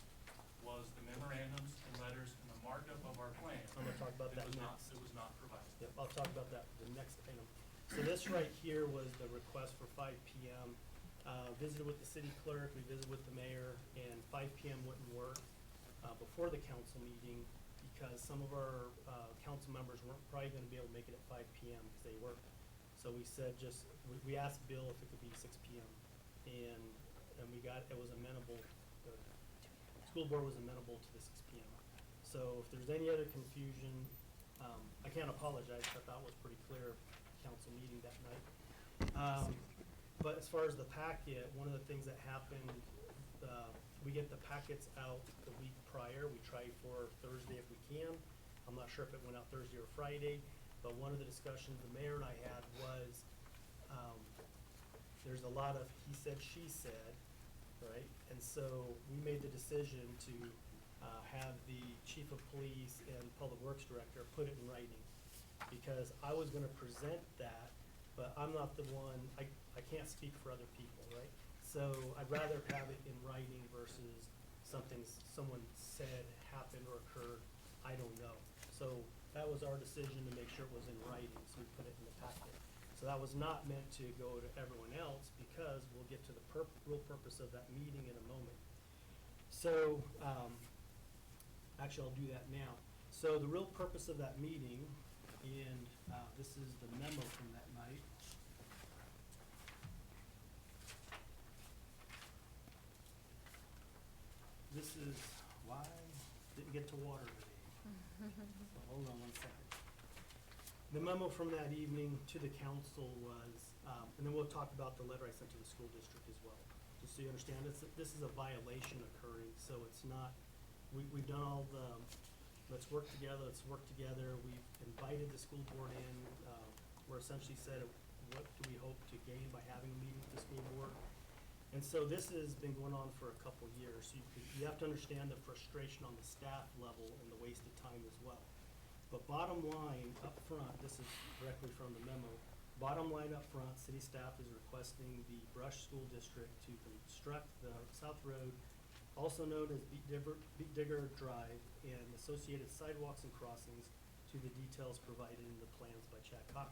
Speaker 14: was the memorandums and letters and the markup of our plan.
Speaker 4: I'm gonna talk about that next.
Speaker 14: It was not provided.
Speaker 4: Yep, I'll talk about that, the next item. So this right here was the request for 5 PM. Visited with the city clerk, we visited with the mayor, and 5 PM wouldn't work, before the council meeting because some of our, council members weren't probably gonna be able to make it at 5 PM because they worked. So we said we asked Bill if it could be 6 PM. And it was amenable, the school board was amenable to the 6 PM. So if there's any other confusion, I can't apologize, I thought it was pretty clear council meeting that night. But as far as the packet, one of the things that happened, we get the packets out the week prior. We try for Thursday if we can. I'm not sure if it went out Thursday or Friday, but one of the discussions the mayor and I had was, there's a lot of he said, she said, right? And so we made the decision to have the chief of police and public works director put it in writing. Because I was gonna present that, but I'm not the one, I can't speak for other people, right? So I'd rather have it in writing versus something someone said happened or occurred, I don't know. So that was our decision to make sure it was in writing, so we put it in the packet. So that was not meant to go to everyone else, because we'll get to the real purpose of that meeting in a moment. So, actually, I'll do that now. So the real purpose of that meeting, and this is the memo from that night. This is why didn't get to water today. So hold on one second. The memo from that evening to the council was, and then we'll talk about the letter I sent to the school district as well. Just so you understand, this is a violation occurring, so it's not, we've done all the, let's work together. We've invited the school board in. We're essentially said, what do we hope to gain by having a meeting with the school board? And so this has been going on for a couple years. So you have to understand the frustration on the staff level and the wasted time as well. But bottom line, up front, this is directly from the memo, bottom line up front, city staff is requesting the Brush School District to construct the South Road, also known as Beat Digger Drive, and associated sidewalks and crossings to the details provided in the plans by Chad Cox.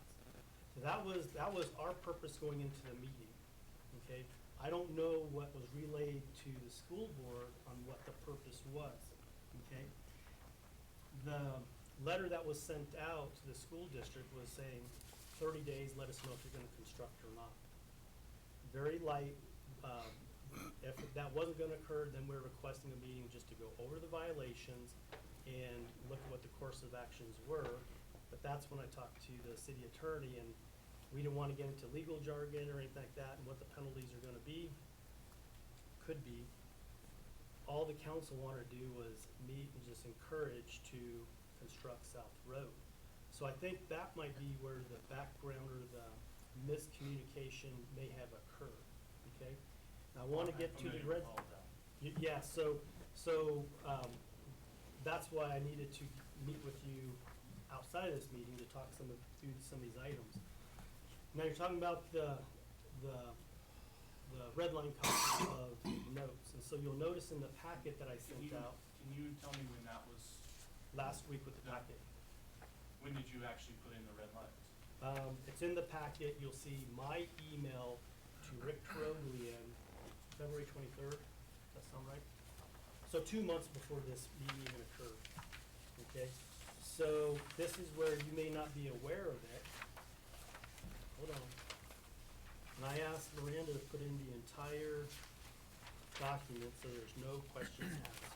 Speaker 4: So that was our purpose going into the meeting, okay? I don't know what was relayed to the school board on what the purpose was, okay? The letter that was sent out to the school district was saying 30 days, let us know if you're gonna construct or not. Very light, if that wasn't gonna occur, then we're requesting a meeting just to go over the violations and look at what the course of actions were. But that's when I talked to the city attorney, and we didn't wanna get into legal jargon or anything like that and what the penalties are gonna be, could be. All the council wanted to do was meet and just encourage to construct South Road. So I think that might be where the background or the miscommunication may have occurred, okay? Now, I wanna get to the red. Yeah, so, that's why I needed to meet with you outside of this meeting to talk through some of these items. Now, you're talking about the red line copy of notes, and so you'll notice in the packet that I sent out.
Speaker 14: Can you tell me when that was?
Speaker 4: Last week with the packet.
Speaker 14: When did you actually put in the red lines?
Speaker 4: It's in the packet. You'll see my email to Rick Troglian, February 23rd. Does that sound right? So 2 months before this meeting even occurred. Okay? So this is where you may not be aware of it. Hold on. And I asked Miranda to put in the entire document so there's no questions asked.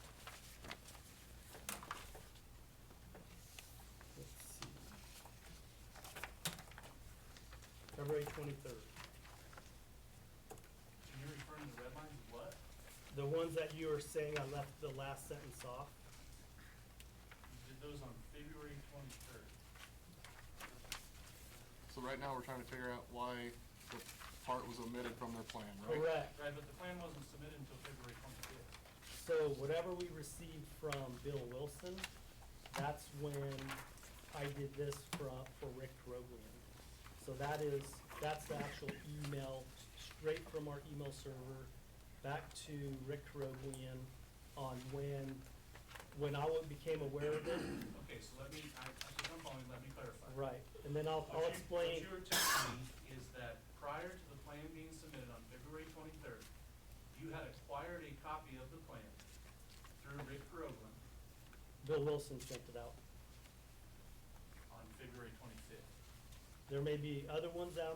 Speaker 4: February 23rd.
Speaker 14: And you're referring to red lines, what?
Speaker 4: The ones that you were saying I left the last sentence off.
Speaker 14: You did those on February 23rd.
Speaker 11: So right now, we're trying to figure out why the part was omitted from their plan, right?
Speaker 4: Correct.
Speaker 14: Right, but the plan wasn't submitted until February 25th.
Speaker 4: So whatever we received from Bill Wilson, that's when I did this for Rick Troglian. So that's the actual email, straight from our email server, back to Rick Troglian on when I became aware of it.
Speaker 14: Okay, so let me clarify.
Speaker 4: Right, and then I'll explain.
Speaker 14: What you were telling me is that prior to the plan being submitted on February 23rd, you had acquired a copy of the plan through Rick Troglian
Speaker 4: Bill Wilson sent it out.
Speaker 14: on February 25th.
Speaker 4: There may be other ones that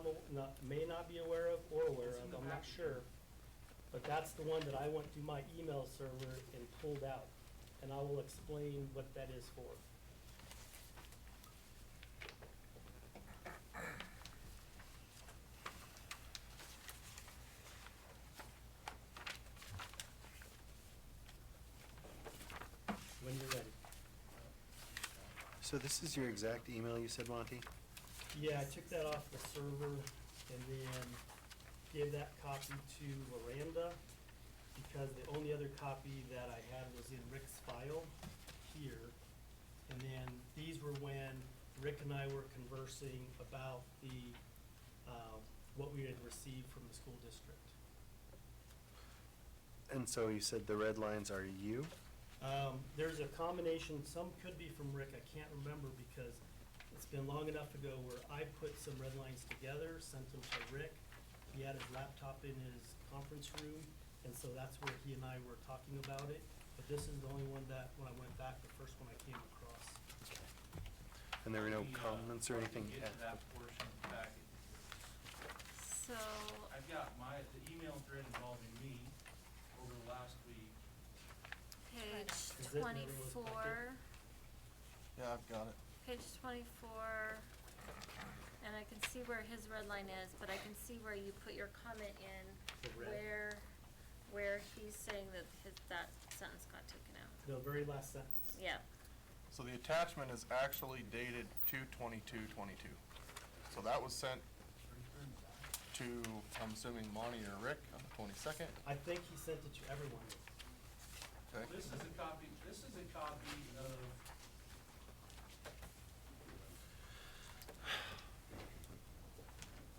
Speaker 4: may not be aware of or aware
Speaker 14: It's in
Speaker 4: of,
Speaker 14: the
Speaker 4: I'm not
Speaker 14: packet.
Speaker 4: sure. But that's the one that I went through my email server and pulled out, and I will explain what that is for. When you're ready.
Speaker 10: So this is your exact email you said, Monty?
Speaker 4: Yeah, I took that off the server and then gave that copy to Miranda. because the only other copy that I had was in Rick's file here. And then these were when Rick and I were conversing about the, what we had received from the school district.
Speaker 10: And so you said the red lines are you?
Speaker 4: There's a combination, some could be from Rick, I can't remember because it's been long enough ago where I put some red lines together, sent them to Rick. He had his laptop in his conference room, and so that's where he and I were talking about it. But this is the only one that, when I went back, the first one I came across.
Speaker 10: And there were no
Speaker 14: We,
Speaker 10: comments or anything?
Speaker 14: Get to that portion of the packet.
Speaker 1: So,
Speaker 14: I've got the email thread involving me over the last week.
Speaker 1: page
Speaker 4: Is it in everyone's
Speaker 1: 24,
Speaker 11: Yeah, I've got it.
Speaker 1: page 24, and I can see where his red line is, but I can see where you put your comment in,
Speaker 4: The red.
Speaker 1: where he's saying that that sentence got taken out.
Speaker 4: The very last sentence.
Speaker 1: Yeah,
Speaker 11: So the attachment is actually dated 2/22/22. So that was sent to, I'm assuming Monty or Rick on the 22nd.
Speaker 4: I think he sent it to everyone.
Speaker 11: Okay.
Speaker 14: This is a copy of,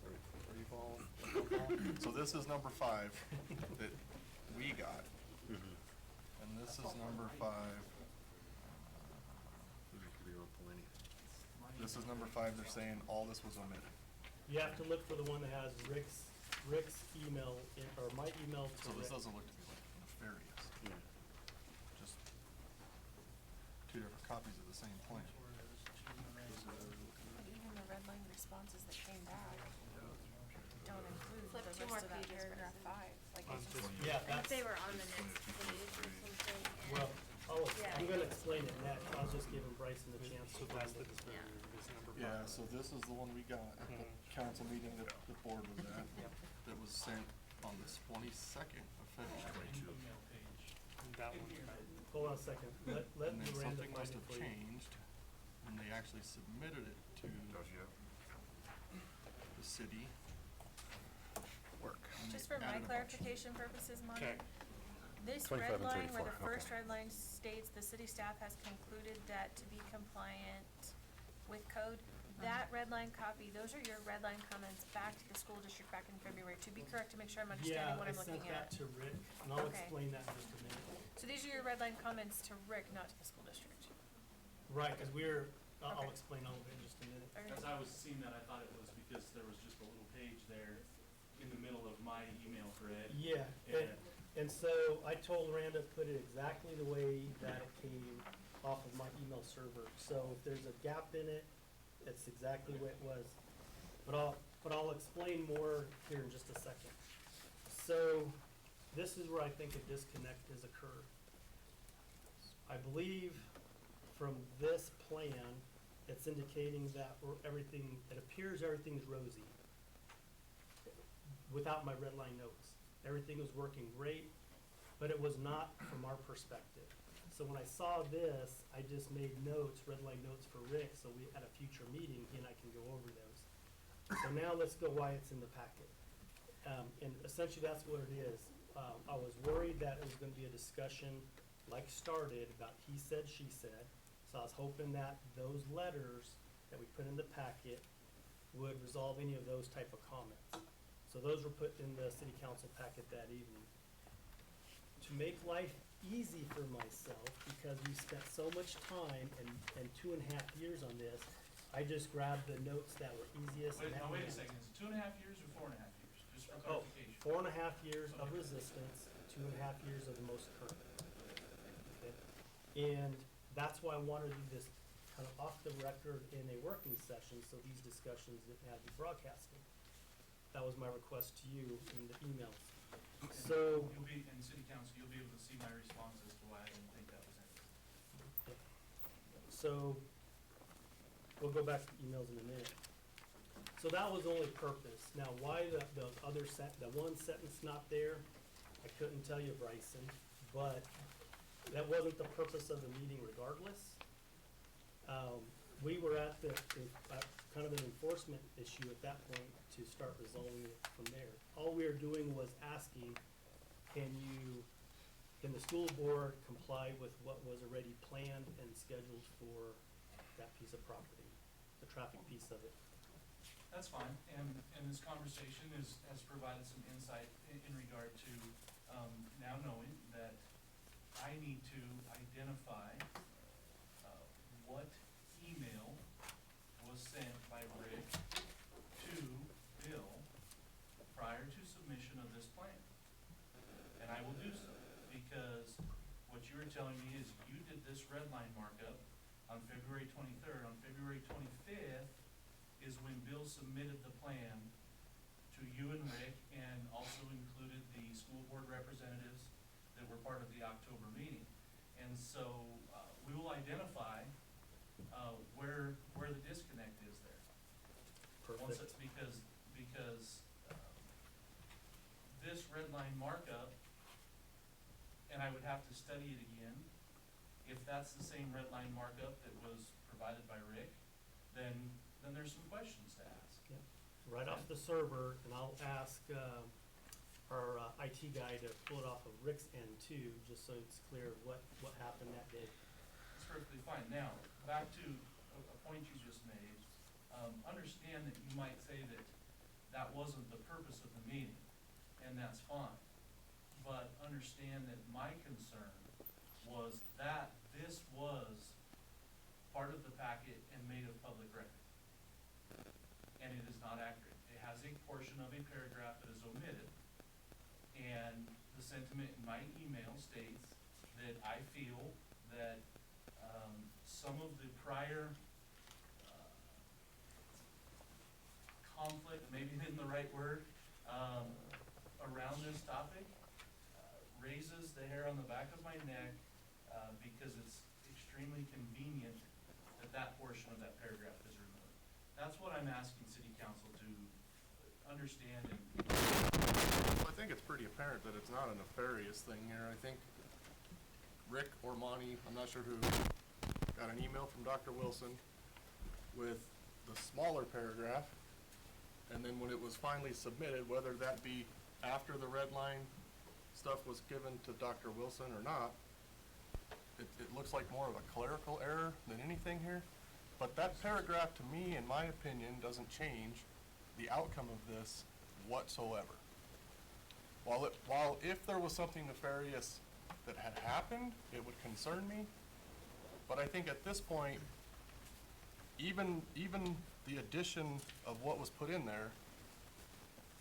Speaker 11: Are you following? So this is number 5 that we got. And this is number 5. This is number 5, they're saying all this was omitted.
Speaker 4: You have to look for the one that has Rick's email in, or my email to
Speaker 11: So this
Speaker 4: Rick.
Speaker 11: doesn't look to be like nefarious. Just two different copies of the same plan.
Speaker 2: But even the red line responses that came back don't include
Speaker 1: Flip
Speaker 2: the
Speaker 1: two more
Speaker 2: rest of that
Speaker 1: pages,
Speaker 2: paragraph
Speaker 1: Bryson.
Speaker 2: 5. Like,
Speaker 4: On
Speaker 2: it's
Speaker 4: this-
Speaker 2: just,
Speaker 4: Yeah,
Speaker 1: I think
Speaker 4: that's,
Speaker 1: they were on the next page or something. and-
Speaker 4: well,
Speaker 1: Yeah.
Speaker 4: I'm gonna explain it next. I was just giving Bryson a chance to find it.
Speaker 11: Yeah, so this is the one we got at the council meeting that the board was at. That was sent on the 22nd of February.
Speaker 14: email page.
Speaker 4: That one. Hold on a second. Let
Speaker 11: And then
Speaker 4: Miranda
Speaker 11: something
Speaker 4: find
Speaker 11: must
Speaker 4: it
Speaker 11: have
Speaker 4: for you.
Speaker 11: changed when they actually submitted it to the city.
Speaker 10: Work.
Speaker 11: and
Speaker 2: just
Speaker 11: they
Speaker 2: for my
Speaker 11: added a bunch.
Speaker 2: clarification purposes, Monty,
Speaker 4: Okay.
Speaker 2: this
Speaker 10: 25
Speaker 2: red
Speaker 10: and
Speaker 2: line, where
Speaker 10: 34,
Speaker 2: the first
Speaker 10: okay.
Speaker 2: red line states the city staff has concluded that to be compliant with code, that red line copy, those are your red line comments back to the school district back in February, to be correct, to make sure I'm understanding what I'm looking
Speaker 4: Yeah, I
Speaker 2: at.
Speaker 4: sent that to Rick, and I'll
Speaker 2: Okay.
Speaker 4: explain that in just a minute.
Speaker 2: So these are your red line comments to Rick, not to the school district.
Speaker 4: Right, cause I'll
Speaker 2: Okay.
Speaker 4: explain all of it in just a minute.
Speaker 14: As I was seeing that, I thought it was because there was just a little page there in the middle of my email thread.
Speaker 4: Yeah, and so I told Miranda to put it exactly the way that it came off of my email server. So if there's a gap in it, it's exactly what it was. But I'll explain more here in just a second. So this is where I think a disconnect has occurred. I believe from this plan, it's indicating that it appears everything's rosy without my red line notes. Everything was working great, but it was not from our perspective. So when I saw this, I just made notes, red line notes for Rick, so we, at a future meeting, he and I can go over those. So now let's go why it's in the packet. And essentially that's what it is. I was worried that it was gonna be a discussion like started about he said, she said. So I was hoping that those letters that we put in the packet would resolve any of those type of comments. So those were put in the city council packet that evening. To make life easy for myself, because we spent so much time and 2.5 years on this, I just grabbed the notes that were easiest.
Speaker 14: Wait,
Speaker 4: and that
Speaker 14: now wait a
Speaker 4: meant-
Speaker 14: second, is it 2.5 years or 4.5 years? Just for
Speaker 4: Oh,
Speaker 14: clarification.
Speaker 4: 4.5 years of resistance, 2.5 years of the most current. Okay? And that's why I wanted to do this kind of off the record in a working session, so these discussions didn't have to be broadcasted. That was my request to you in the emails. So,
Speaker 14: You'll be, in city council, you'll be able to see my response as to why I didn't think that was in.
Speaker 4: so, we'll go back to the emails in a minute. So that was the only purpose. Now, why the other the one sentence not there, I couldn't tell you, Bryson, but that wasn't the purpose of the meeting regardless. We were at kind of an enforcement issue at that point to start resolving it from there. All we were doing was asking can the school board comply with what was already planned and scheduled for that piece of property, the traffic piece of it?
Speaker 14: That's fine, and this conversation has provided some insight in regard to, now knowing that I need to identify, what email was sent by Rick to Bill prior to submission of this plan. And I will do so, because what you were telling me is you did this red line markup on February 23rd. On February 25th is when Bill submitted the plan to you and Rick, and also included the school board representatives that were part of the October meeting. And so, we will identify, where the disconnect is there. Once it's because, this red line markup, and I would have to study it again, if that's the same red line markup that was provided by Rick, then there's some questions to ask.
Speaker 4: Yeah. Right off the server, and I'll ask, our IT guy to pull it off of Rick's end too, just so it's clear what happened that day.
Speaker 14: It's perfectly fine. Now, back to a point you just made, understand that you might say that that wasn't the purpose of the meeting, and that's fine. But understand that my concern was that this was part of the packet and made of public record. And it is not accurate. It has a portion of a paragraph that is omitted. And the sentiment in my email states that I feel that, some of the prior, conflict, maybe isn't the right word, around this topic, raises the hair on the back of my neck, because it's extremely convenient that that portion of that paragraph is removed. That's what I'm asking city council to understand and.
Speaker 11: I think it's pretty apparent that it's not a nefarious thing here. I think Rick or Monty, I'm not sure who, got an email from Dr. Wilson with the smaller paragraph, and then when it was finally submitted, whether that be after the red line stuff was given to Dr. Wilson or not, it looks like more of a clerical error than anything here. But that paragraph, to me, in my opinion, doesn't change the outcome of this whatsoever. While if there was something nefarious that had happened, it would concern me. But I think at this point, even the addition of what was put in there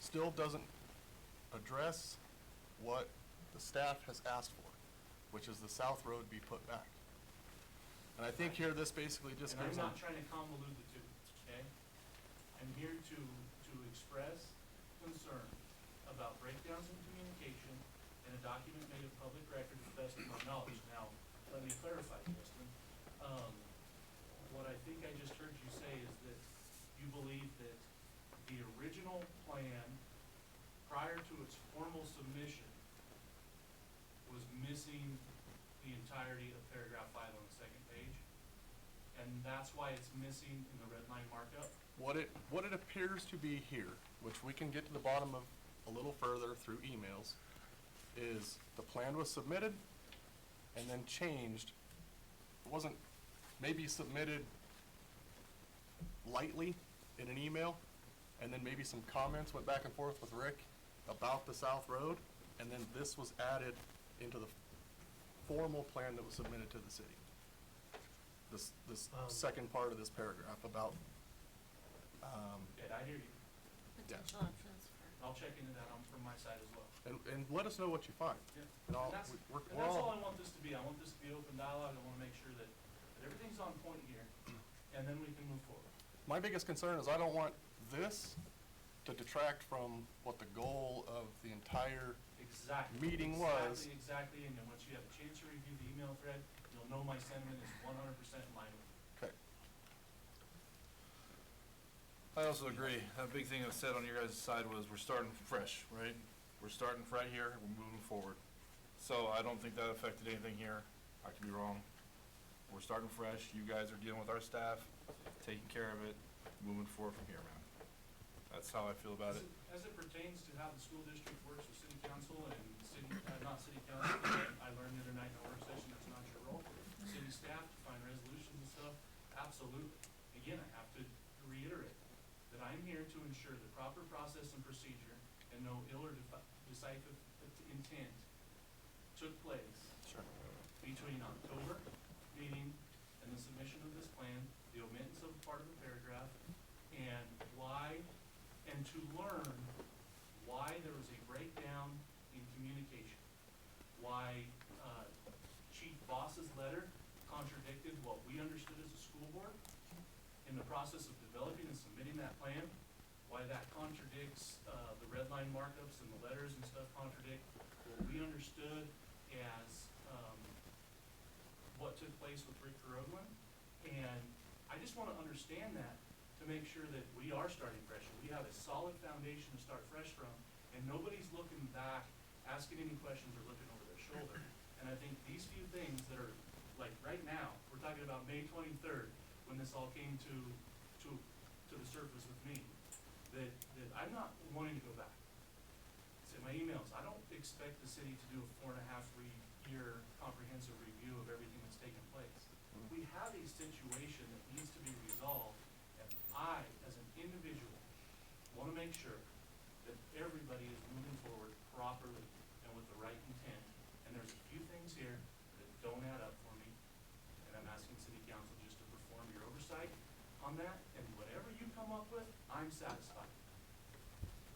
Speaker 11: still doesn't address what the staff has asked for, which is the South Road be put back. And I think here this basically just
Speaker 14: And I'm
Speaker 11: gives them.
Speaker 14: not trying to convolute the two, okay? I'm here to express concern about breakdowns in communication in a document made of public record to the best of my knowledge. Now, let me clarify, Justin. What I think I just heard you say is that you believe that the original plan, prior to its formal submission, was missing the entirety of paragraph 5 on the second page, and that's why it's missing in the red line markup?
Speaker 11: What it appears to be here, which we can get to the bottom of a little further through emails, is the plan was submitted and then changed. It wasn't maybe submitted lightly in an email, and then maybe some comments went back and forth with Rick about the South Road, and then this was added into the formal plan that was submitted to the city. This second part of this paragraph about,
Speaker 14: Okay, I hear you.
Speaker 1: Potential options for.
Speaker 14: I'll check into that from my side as well.
Speaker 11: and let us know what you find.
Speaker 14: Yeah.
Speaker 11: And
Speaker 14: And that's,
Speaker 11: we're
Speaker 14: and that's all
Speaker 11: all,
Speaker 14: I want this to be. I want this to be open dialogue. I wanna make sure that everything's on point here, and then we can move forward.
Speaker 11: my biggest concern is I don't want this to detract from what the goal of the entire
Speaker 14: Exactly.
Speaker 11: meeting was.
Speaker 14: Exactly, and then once you have a chance to review the email thread, you'll know my sentiment is 100% in line with it.
Speaker 11: Okay.
Speaker 15: I also agree. A big thing that was said on your guys' side was we're starting fresh, right? We're starting right here, we're moving forward. So I don't think that affected anything here. I could be wrong. We're starting fresh. You guys are dealing with our staff, taking care of it, moving forward from here, man. That's how I feel about it.
Speaker 14: As it pertains to how the school district works with city council and city, not city council, I learned the other night in a work session, that's not your role. City staff to find resolutions and stuff, absolutely. Again, I have to reiterate that I'm here to ensure the proper process and procedure and no ill or decisive intent took place between October meeting and the submission of this plan, the omittance of part of the paragraph, and why, and to learn why there was a breakdown in communication. Why Chief Boss's letter contradicted what we understood as a school board in the process of developing and submitting that plan. Why that contradicts the red line markups and the letters and stuff contradict what we understood as what took place with Rick Rodwin. And I just want to understand that to make sure that we are starting fresh. We have a solid foundation to start fresh from, and nobody's looking back, asking any questions or looking over their shoulder. And I think these few things that are, like right now, we're talking about May 23rd, when this all came to the surface with me, that I'm not wanting to go back. It's in my emails. I don't expect the city to do a 4.5-year comprehensive review of everything that's taken place. We have a situation that needs to be resolved, and I, as an individual, want to make sure that everybody is moving forward properly and with the right intent. And there's a few things here that don't add up for me, and I'm asking city council just to perform your oversight on that, and whatever you come up with, I'm satisfied.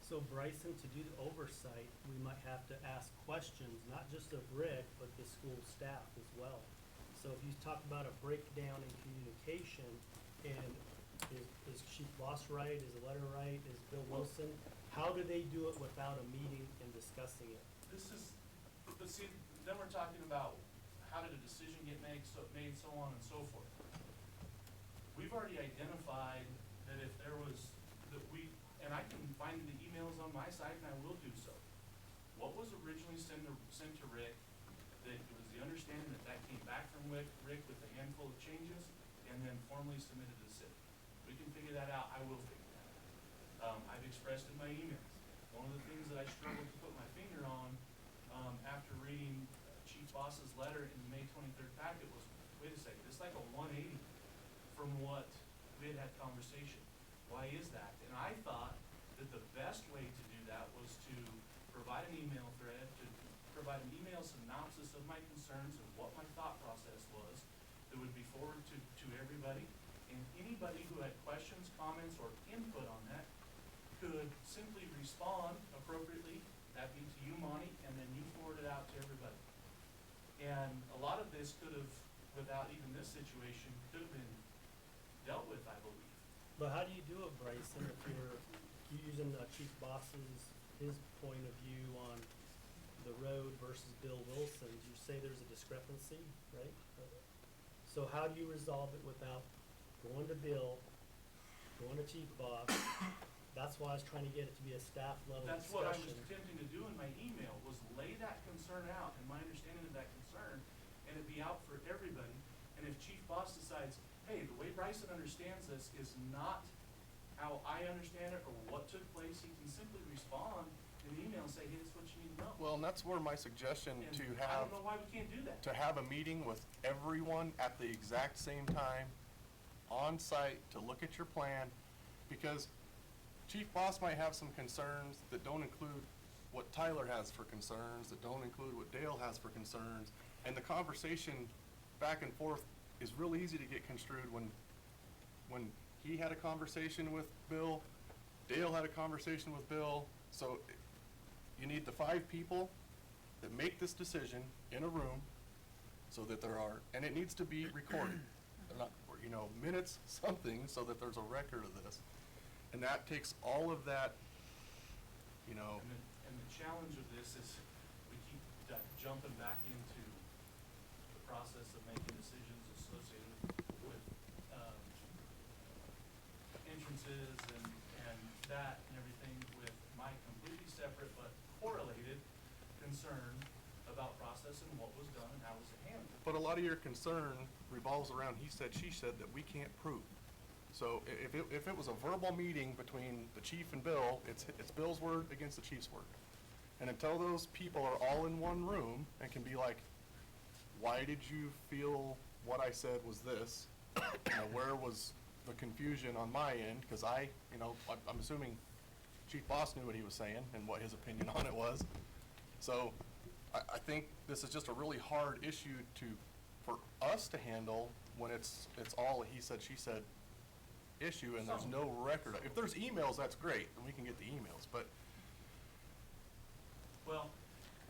Speaker 4: So Bryson, to do the oversight, we might have to ask questions, not just of Rick, but the school staff as well. So if you talk about a breakdown in communication, and is Chief Boss right, is the letter right, is Bill Wilson, how do they do it without a meeting and discussing it?
Speaker 14: This is, but see, then we're talking about how did a decision get made, so on and so forth. We've already identified that if there was, and I can find the emails on my side, and I will do so. What was originally sent to Rick, that it was the understanding that that came back from Rick with a handful of changes, and then formally submitted to the city. We can figure that out. I will figure that out. I've expressed in my emails. One of the things that I struggled to put my finger on after reading Chief Boss's letter in the May 23rd packet was, wait a second, it's like a 180 from what we had conversation. Why is that? And I thought that the best way to do that was to provide an email thread, to provide an email synopsis of my concerns and what my thought process was that would be forwarded to everybody. And anybody who had questions, comments, or input on that could simply respond appropriately, that be to you, Monty, and then you forward it out to everybody. And a lot of this could have, without even this situation, could have been dealt with, I believe.
Speaker 4: But how do you do it, Bryson, if you're using Chief Boss's, his point of view on the road versus Bill Wilson's? You say there's a discrepancy, right? So how do you resolve it without going to Bill, going to Chief Boss? That's why I was trying to get it to be a staff level discussion.
Speaker 14: That's what I was attempting to do in my email, was lay that concern out and my understanding of that concern, and it be out for everybody. And if Chief Boss decides, hey, the way Bryson understands this is not how I understand it or what took place, he can simply respond in the email and say, hey, this is what you need to know.
Speaker 11: Well, and that's where my suggestion
Speaker 14: And
Speaker 11: to
Speaker 14: I
Speaker 11: have,
Speaker 14: don't know why we can't do that.
Speaker 11: to have a meeting with everyone at the exact same time, on site, to look at your plan, because Chief Boss might have some concerns that don't include what Tyler has for concerns, that don't include what Dale has for concerns, and the conversation back and forth is real easy to get construed when he had a conversation with Bill, Dale had a conversation with Bill. So you need the 5 people that make this decision in a room so that there are, and it needs to be recorded. They're not, minutes, something, so that there's a record of this. And that takes all of that,
Speaker 14: And the challenge of this is we keep jumping back into the process of making decisions associated with entrances and that and everything, with my completely separate but correlated concern about process and what was done and how was it handled.
Speaker 11: but a lot of your concern revolves around he said, she said that we can't prove. So if it was a verbal meeting between the chief and Bill, it's Bill's word against the chief's word. And until those people are all in one room and can be like, why did you feel what I said was this? You know, where was the confusion on my end? Because I'm assuming Chief Boss knew what he was saying and what his opinion on it was. So I think this is just a really hard issue for us to handle when it's all a he said, she said issue and there's no record. If there's emails, that's great, then we can get the emails, but
Speaker 14: Well,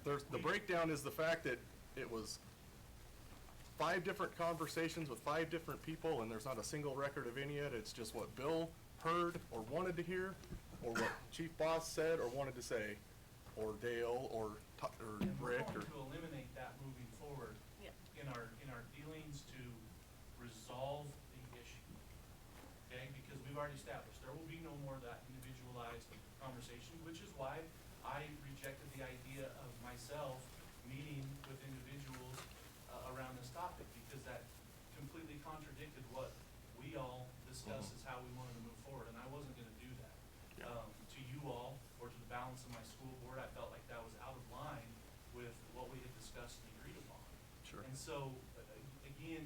Speaker 11: the breakdown is the fact that it was 5 different conversations with 5 different people and there's not a single record of any of it. It's just what Bill heard or wanted to hear, or what Chief Boss said or wanted to say, or Dale or
Speaker 14: and we're
Speaker 11: Rick or.
Speaker 14: going to eliminate that moving forward
Speaker 1: Yeah.
Speaker 14: in our dealings to resolve the issue. Okay, because we've already established, there will be no more of that individualized conversation, which is why I rejected the idea of myself meeting with individuals around this topic, because that completely contradicted what we all discussed as how we wanted to move forward, and I wasn't gonna do that.
Speaker 11: Yeah.
Speaker 14: To you all, or to the balance of my school board, I felt like that was out of line with what we had discussed and agreed upon.
Speaker 11: Sure.
Speaker 14: And so, again,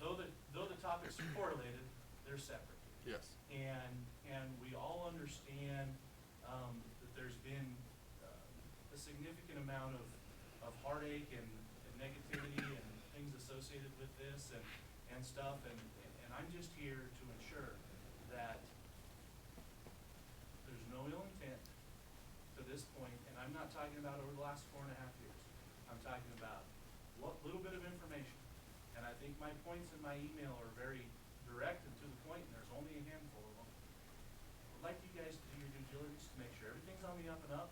Speaker 14: though the topics are correlated, they're separate.
Speaker 11: Yes.
Speaker 14: And we all understand, that there's been, a significant amount of heartache and negativity and things associated with this and stuff, and I'm just here to ensure that there's no ill intent to this point, and I'm not talking about over the last 4.5 years. I'm talking about what little bit of information, and I think my points in my email are very direct and to the point, and there's only a handful of them. I'd like you guys to do your due diligence to make sure everything's on the up and up.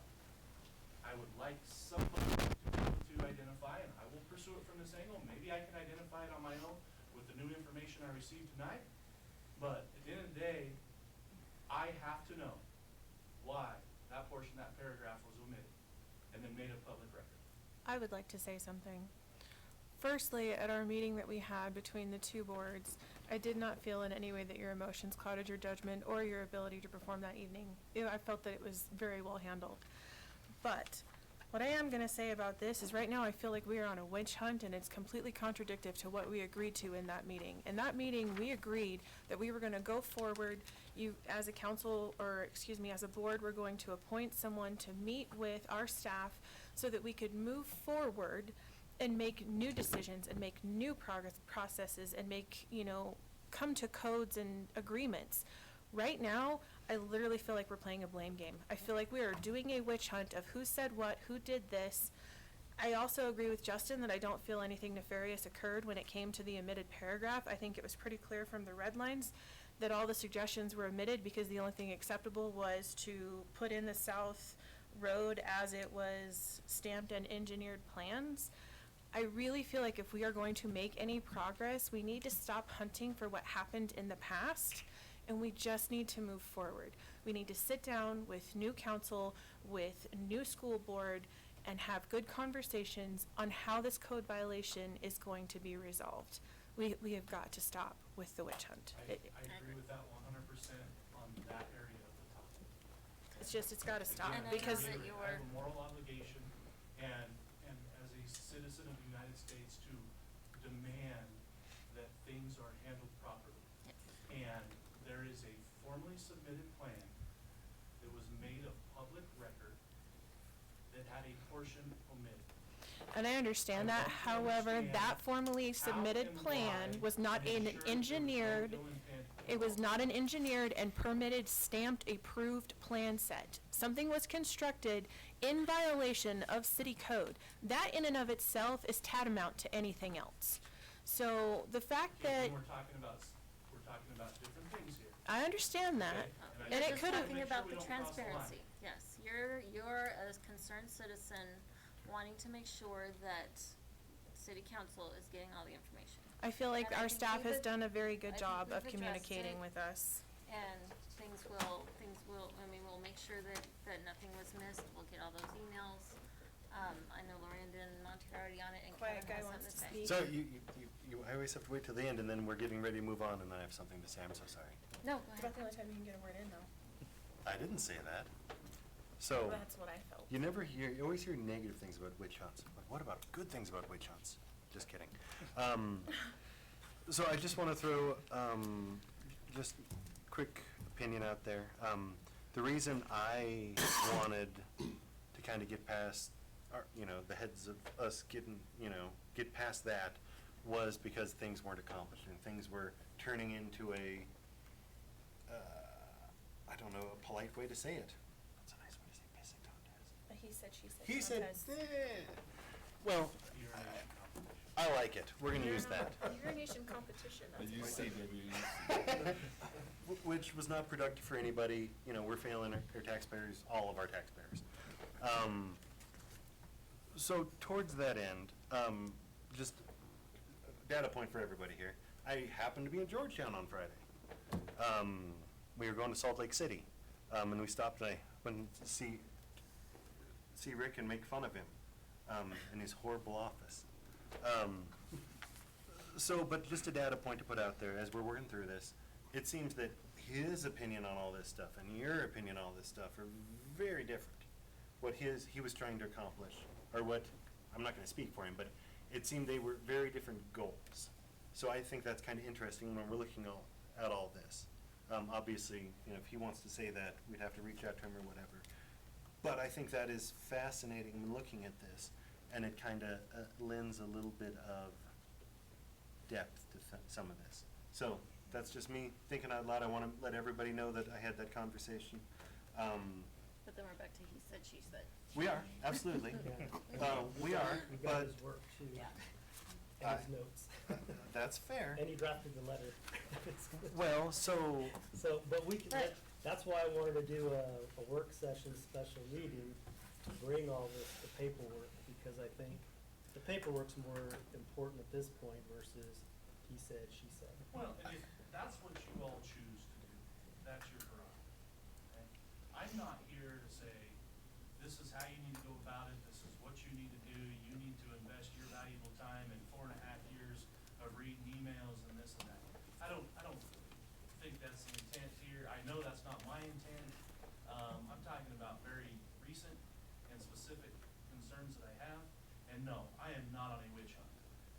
Speaker 14: I would like somebody to be able to identify, and I will pursue it from this angle. Maybe I can identify it on my own with the new information I received tonight. But at the end of the day, I have to know why that portion, that paragraph was omitted and then made a public record.
Speaker 2: I would like to say something. Firstly, at our meeting that we had between the two boards, I did not feel in any way that your emotions clouded your judgment or your ability to perform that evening. I felt that it was very well handled. But what I am going to say about this is right now I feel like we are on a witch hunt, and it's completely contradictory to what we agreed to in that meeting. In that meeting, we agreed that we were going to go forward. You, as a council, or excuse me, as a board, we're going to appoint someone to meet with our staff so that we could move forward and make new decisions and make new processes and make, come to codes and agreements. Right now, I literally feel like we're playing a blame game. I feel like we are doing a witch hunt of who said what, who did this. I also agree with Justin that I don't feel anything nefarious occurred when it came to the omitted paragraph. I think it was pretty clear from the red lines that all the suggestions were omitted because the only thing acceptable was to put in the South Road as it was stamped and engineered plans. I really feel like if we are going to make any progress, we need to stop hunting for what happened in the past, and we just need to move forward. We need to sit down with new council, with new school board, and have good conversations on how this code violation is going to be resolved. We have got to stop with the witch hunt.
Speaker 14: I agree with that 100% on that area of the topic.
Speaker 2: It's gotta stop,
Speaker 1: And I know
Speaker 2: because
Speaker 1: that
Speaker 14: I
Speaker 1: you
Speaker 14: have
Speaker 1: were-
Speaker 14: a moral obligation and as a citizen of the United States to demand that things are handled properly.
Speaker 1: Yes.
Speaker 14: And there is a formally submitted plan that was made of public record that had a portion omitted.
Speaker 2: And I understand
Speaker 14: I
Speaker 2: that,
Speaker 14: want to
Speaker 2: however,
Speaker 14: understand
Speaker 2: that formally
Speaker 14: how
Speaker 2: submitted
Speaker 14: and
Speaker 2: plan
Speaker 14: why
Speaker 2: was not
Speaker 14: and
Speaker 2: an
Speaker 14: ensure that there was no
Speaker 2: engineered,
Speaker 14: ill intent
Speaker 2: it was
Speaker 14: involved.
Speaker 2: not an engineered and permitted, stamped, approved plan set. Something was constructed in violation of city code. That in and of itself is tantamount to anything else. So the fact
Speaker 14: Okay,
Speaker 2: that,
Speaker 14: and we're talking about different things here.
Speaker 2: I understand that,
Speaker 14: Okay.
Speaker 2: and
Speaker 1: We're
Speaker 2: it
Speaker 1: just
Speaker 2: could've-
Speaker 1: talking
Speaker 14: Make sure
Speaker 1: about
Speaker 14: we
Speaker 1: the
Speaker 14: don't cross the line.
Speaker 1: transparency. Yes, you're a concerned citizen wanting to make sure that city council is getting all the information.
Speaker 2: I feel like
Speaker 1: And I
Speaker 2: our
Speaker 1: think
Speaker 2: staff has
Speaker 1: we've-
Speaker 2: done a very
Speaker 1: I
Speaker 2: good
Speaker 1: think
Speaker 2: job
Speaker 1: we've
Speaker 2: of
Speaker 1: addressed
Speaker 2: communicating
Speaker 1: it.
Speaker 2: with us.
Speaker 1: And things will, we'll make sure that nothing was missed, we'll get all those emails. I know Lorraine and Monty are already on it, and
Speaker 2: Quiet
Speaker 1: Kevin
Speaker 2: guy
Speaker 1: has
Speaker 2: wants
Speaker 1: something to
Speaker 2: to
Speaker 1: say.
Speaker 2: speak.
Speaker 10: So I I always have to wait till the end, and then we're getting ready to move on, and then I have something to say. I'm so sorry.
Speaker 1: No, go
Speaker 2: It's
Speaker 1: ahead.
Speaker 2: about the only time you can get a word in, though.
Speaker 10: I didn't say that. So,
Speaker 2: That's what I felt.
Speaker 10: you always hear negative things about witch hunts. But what about good things about witch hunts? Just kidding. So I just want to throw just quick opinion out there. The reason I wanted to kind of get past, the heads of us get past that was because things weren't accomplished and things were turning into a, I don't know, a polite way to say it. What's a nice way to say pissing contest?
Speaker 2: A he said, she said.
Speaker 10: He said,
Speaker 2: contest.
Speaker 10: well, I like it. We're going to use that.
Speaker 2: Urination competition, that's
Speaker 15: You
Speaker 2: what
Speaker 15: see,
Speaker 2: it is.
Speaker 15: maybe.
Speaker 10: Which was not productive for anybody. We're failing our taxpayers, all of our taxpayers. So towards that end, just data point for everybody here. I happened to be in Georgetown on Friday. We were going to Salt Lake City, and we stopped and I went to see Rick and make fun of him in his horrible office. But just a data point to put out there as we're working through this, it seems that his opinion on all this stuff and your opinion on all this stuff are very different. What he was trying to accomplish, or what, I'm not going to speak for him, but it seemed they were very different goals. So I think that's kind of interesting when we're looking at all this. Obviously, if he wants to say that, we'd have to reach out to him or whatever. But I think that is fascinating when looking at this, and it kind of lends a little bit of depth to some of this. So that's just me thinking out loud. I want to let everybody know that I had that conversation.
Speaker 1: But then we're back to he said, she said.
Speaker 10: We are, absolutely. We are,
Speaker 4: We got
Speaker 10: but
Speaker 4: his work too.
Speaker 1: Yeah.
Speaker 4: And his notes.
Speaker 10: that's fair.
Speaker 4: And he drafted the letter.
Speaker 10: Well, so,
Speaker 4: But we can, that's why I wanted to do a work session, special meeting, to bring all the paperwork, because I think the paperwork's more important at this point versus he said, she said.
Speaker 14: Well, and if that's what you all choose to do, that's your prerogative. Okay? I'm not here to say, this is how you need to go about it, this is what you need to do, you need to invest your valuable time in 4.5 years of reading emails and this and that. I don't think that's the intent here. I know that's not my intent. I'm talking about very recent and specific concerns that I have. And no, I am not on a witch hunt.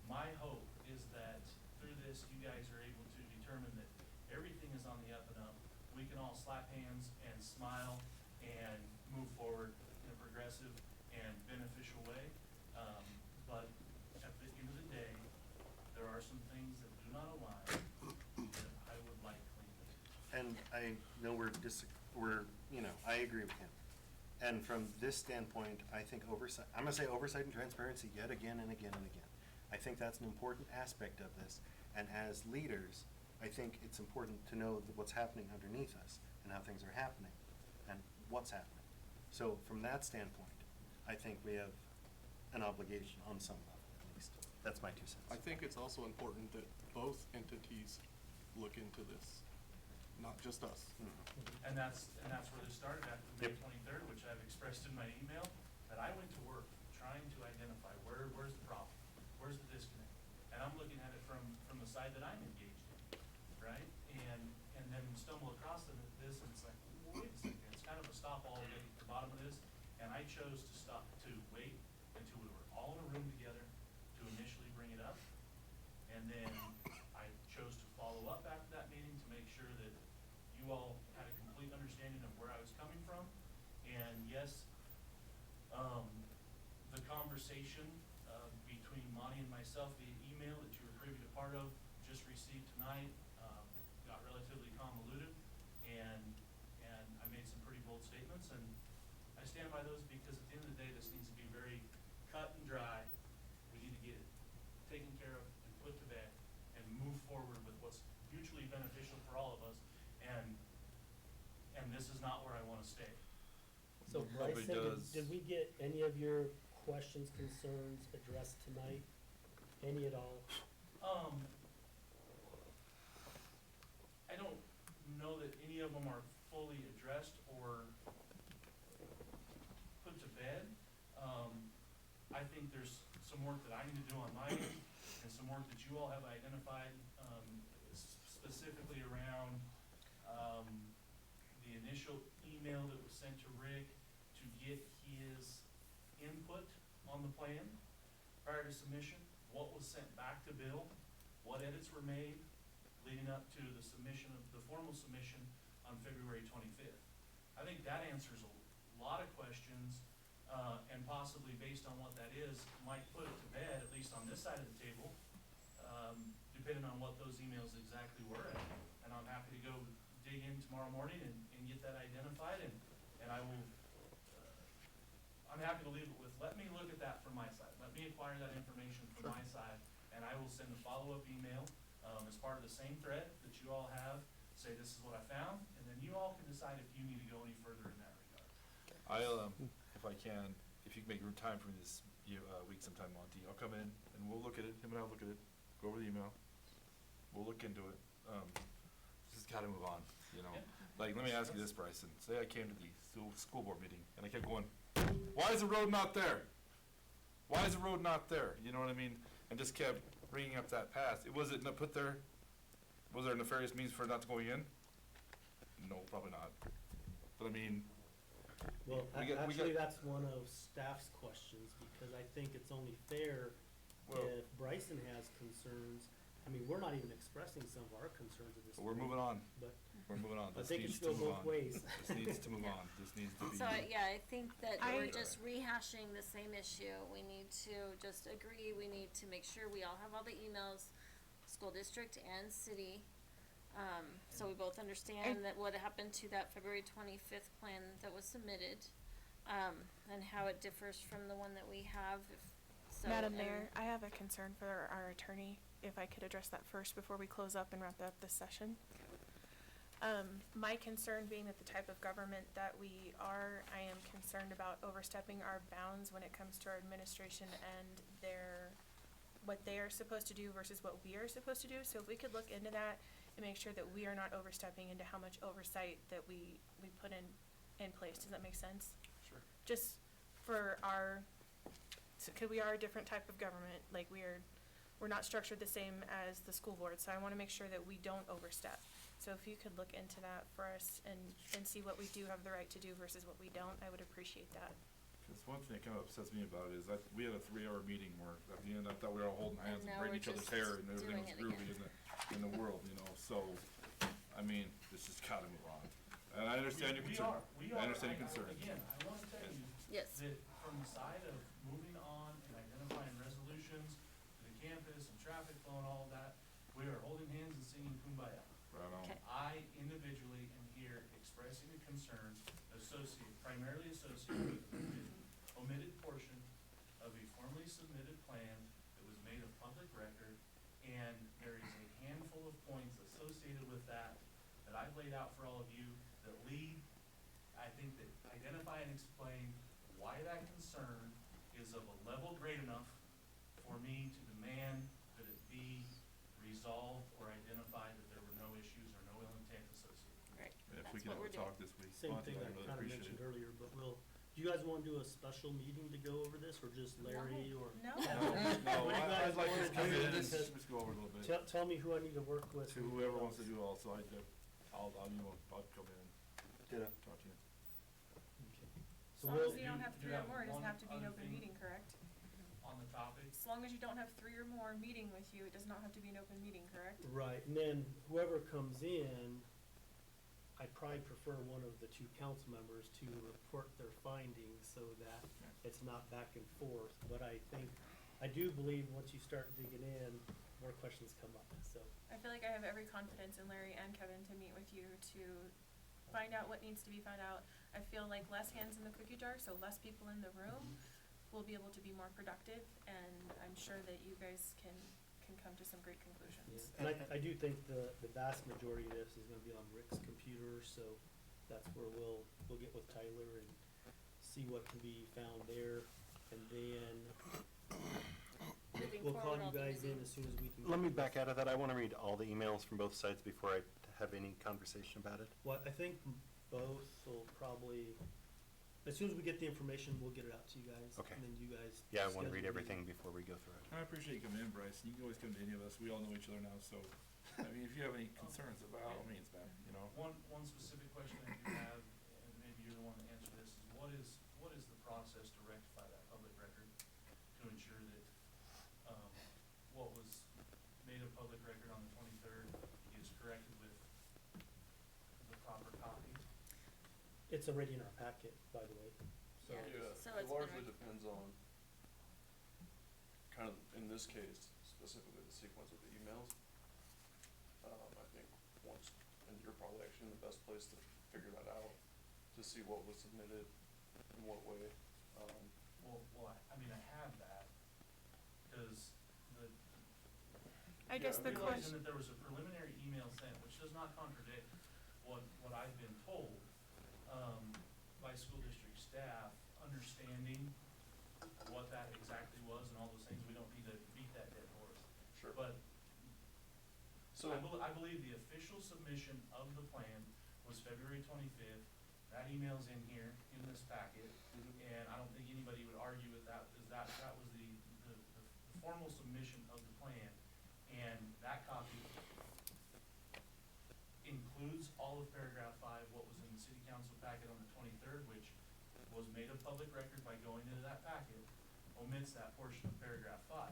Speaker 14: My hope is that through this, you guys are able to determine that everything is on the up and up. We can all slap hands and smile and move forward in a progressive and beneficial way. But at the end of the day, there are some things that do not align that I would like cleaned.
Speaker 10: and I know I agree with him. And from this standpoint, I think oversight, I'm gonna say oversight and transparency yet again and again and again. I think that's an important aspect of this, and as leaders, I think it's important to know what's happening underneath us and how things are happening and what's happening. So from that standpoint, I think we have an obligation on some level, at least. That's my 2 cents.
Speaker 11: I think it's also important that both entities look into this, not just us.
Speaker 14: And that's where this started after May
Speaker 10: Yep.
Speaker 14: 23rd, which I've expressed in my email, that I went to work trying to identify where's the problem, where's the disconnect. And I'm looking at it from the side that I'm engaged in, right? And then stumble across this and it's like, wait a second, it's kind of a stop all getting to the bottom of this. And I chose to wait until we were all in a room together to initially bring it up. And then I chose to follow up after that meeting to make sure that you all had a complete understanding of where I was coming from. And yes, the conversation between Monty and myself via email that you were privy to part of, just received tonight, got relatively convoluted. And I made some pretty bold statements, and I stand by those because at the end of the day, this needs to be very cut and dry. We need to get it taken care of and put to bed and move forward with what's mutually beneficial for all of us. And this is not where I want to stay.
Speaker 4: So
Speaker 15: Nobody
Speaker 4: Bryson,
Speaker 15: does.
Speaker 4: did we get any of your questions, concerns addressed tonight? Any at all?
Speaker 14: I don't know that any of them are fully addressed or put to bed. I think there's some work that I need to do on my end and some work that you all have identified, specifically around, the initial email that was sent to Rick to get his input on the plan prior to submission, what was sent back to Bill, what edits were made leading up to the submission of, the formal submission on February 25th. I think that answers a lot of questions, and possibly based on what that is, might put it to bed, at least on this side of the table, depending on what those emails exactly were. And I'm happy to go dig in tomorrow morning and get that identified, and I will, I'm happy to leave it with, let me look at that from my side. Let me acquire that information from my side, and I will send a follow-up email, as part of the same thread that you all have, say this is what I found, and then you all can decide if you need to go any further in that regard.
Speaker 15: I'll, if I can, if you can make room time for me this week sometime, Monty, I'll come in and we'll look at it, him and I'll look at it, go over the email, we'll look into it. Just gotta move on, you know? Like, let me ask you this, Bryson, say I came to the school board meeting and I kept going, why is the road not there? Why is the road not there? You know what I mean? And just kept bringing up that path. Was it not put there? Was there a nefarious means for it not going in? No, probably not. But I mean,
Speaker 4: Well,
Speaker 15: We get-
Speaker 4: actually, that's one of staff's questions, because I think it's only fair
Speaker 15: Well-
Speaker 4: if Bryson has concerns. I mean, we're not even expressing some of our concerns at this point.
Speaker 15: we're moving on.
Speaker 4: But
Speaker 15: We're moving on.
Speaker 4: I
Speaker 15: This
Speaker 4: think it
Speaker 15: needs
Speaker 4: should
Speaker 15: to
Speaker 4: go
Speaker 15: move
Speaker 4: both
Speaker 15: on.
Speaker 4: ways.
Speaker 15: This needs to move on. This needs to be.
Speaker 1: So, yeah, I think that we're
Speaker 2: I-
Speaker 1: just rehashing the same issue. We need to just agree, we need to make sure we all have all the emails, school district and city. So we both understand that what happened to that February 25th plan that was submitted, and how it differs from the one that we have, so.
Speaker 2: Madam
Speaker 1: and-
Speaker 2: Mayor, I have a concern for our attorney, if I could address that first before we close up and wrap up this session. My concern being that the type of government that we are, I am concerned about overstepping our bounds when it comes to our administration and what they are supposed to do versus what we are supposed to do. So if we could look into that and make sure that we are not overstepping into how much oversight that we put in place. Does that make sense?
Speaker 15: Sure.
Speaker 2: Just for our, cause we are a different type of government, like we're not structured the same as the school board, so I wanna make sure that we don't overstep. So if you could look into that for us and see what we do have the right to do versus what we don't, I would appreciate that.
Speaker 15: Because one thing that kind of upsets me about it is that we had a 3-hour meeting where at the end I thought we were all holding hands and
Speaker 1: now
Speaker 15: braiding
Speaker 1: we're
Speaker 15: each other's
Speaker 1: just
Speaker 15: hair and everything
Speaker 1: doing
Speaker 15: was
Speaker 1: it
Speaker 15: groovy
Speaker 1: again.
Speaker 15: in the world, you know, so, I mean, this has gotta move on. And I understand your concern. I understand your concern.
Speaker 14: Again, I wanna tell you
Speaker 1: Yes.
Speaker 14: that from the side of moving on and identifying resolutions to the campus and traffic flow and all of that, we are holding hands and singing Kumbaya.
Speaker 15: Right on.
Speaker 1: Okay.
Speaker 14: I individually am here expressing a concern primarily associated with the omitted portion of a formally submitted plan that was made of public record, and there is a handful of points associated with that I've laid out for all of you that lead, I think that identify and explain why that concern is of a level great enough for me to demand that it be resolved or identified that there were no issues or no ill intent associated.
Speaker 1: Right,
Speaker 15: If
Speaker 1: that's
Speaker 15: we can
Speaker 1: what
Speaker 15: have
Speaker 1: we're
Speaker 15: a
Speaker 1: doing.
Speaker 15: talk this week,
Speaker 4: same
Speaker 15: Monty,
Speaker 4: thing
Speaker 15: I
Speaker 4: I
Speaker 15: really
Speaker 4: kinda
Speaker 15: appreciate
Speaker 4: mentioned
Speaker 15: it.
Speaker 4: earlier, but do you guys wanna do a special meeting to go over this, or just Larry, or?
Speaker 2: No.
Speaker 15: No,
Speaker 4: What do you guys
Speaker 15: I'd like
Speaker 4: wanna
Speaker 15: to come
Speaker 4: do?
Speaker 15: in and
Speaker 4: Because
Speaker 15: just go over it a little bit.
Speaker 4: Tell me who I need to work with.
Speaker 15: To
Speaker 4: and
Speaker 15: whoever
Speaker 4: what
Speaker 15: wants to
Speaker 4: else.
Speaker 15: do also, I'll come in and
Speaker 10: Ditto.
Speaker 15: talk to you.
Speaker 4: Okay.
Speaker 2: As
Speaker 4: So
Speaker 2: long
Speaker 4: we'll,
Speaker 2: as you don't have
Speaker 14: do
Speaker 2: 3 or
Speaker 14: have
Speaker 2: more, it doesn't
Speaker 14: one
Speaker 2: have to be an
Speaker 14: other
Speaker 2: open
Speaker 14: thing.
Speaker 2: meeting, correct?
Speaker 14: On the topic,
Speaker 2: As long as you don't have 3 or more meeting with you, it does not have to be an open meeting, correct?
Speaker 4: right, and then whoever comes in, I probably prefer one of the 2 council members to report their findings so that it's not back and forth. But I do believe once you start digging in, more questions come up, so.
Speaker 2: I feel like I have every confidence in Larry and Kevin to meet with you to find out what needs to be found out. I feel like less hands in the cookie jar, so less people in the room will be able to be more productive, and I'm sure that you guys can come to some great conclusions.
Speaker 4: And I do think the vast majority of this is gonna be on Rick's computer, so that's where we'll get with Tyler and see what can be found there, and then
Speaker 1: Moving
Speaker 4: we'll call
Speaker 1: forward,
Speaker 4: you
Speaker 1: I'll be
Speaker 4: guys in
Speaker 1: busy.
Speaker 4: as soon as we can.
Speaker 10: Let me
Speaker 4: get
Speaker 10: back
Speaker 4: this.
Speaker 10: out of that. I want to read all the emails from both sides before I have any conversation about it.
Speaker 4: Well, I think both will probably, as soon as we get the information, we'll get it out to you guys.
Speaker 10: Okay.
Speaker 4: And then you guys.
Speaker 10: Yeah, I wanna
Speaker 4: schedule
Speaker 10: read
Speaker 4: the
Speaker 10: everything
Speaker 4: meeting.
Speaker 10: before we go through it.
Speaker 15: I appreciate you coming in, Bryce. You can always come to any of us. We all know each other now, so, I mean, if you have any concerns, by all means, man, you know?
Speaker 14: One specific question I do have, and maybe you're the one to answer this, is what is the process to rectify that public record to ensure that, what was made a public record on the 23rd is corrected with the proper copy?
Speaker 4: It's already in our packet, by the way, so.
Speaker 1: Yeah. So
Speaker 3: It
Speaker 1: it's
Speaker 3: largely
Speaker 1: been
Speaker 3: depends on, kind of, in this case, specifically the sequence of the emails. I think once, and you're probably actually in the best place to figure that out, to see what was submitted in what way.
Speaker 14: Well, I mean, I have that, cause the.
Speaker 2: I guess the
Speaker 14: Realizing
Speaker 2: question,
Speaker 14: that there was a preliminary email sent, which does not contradict what I've been told, by school district staff, understanding what that exactly was and all those things, we don't need to beat that dead horse.
Speaker 3: Sure.
Speaker 14: But
Speaker 3: So,
Speaker 14: I believe the official submission of the plan was February 25th. That email's in here, in this packet, and I don't think anybody would argue with that, because that was the formal submission of the plan. And that copy includes all of paragraph 5, what was in the city council packet on the 23rd, which was made a public record by going into that packet, omits that portion of paragraph 5.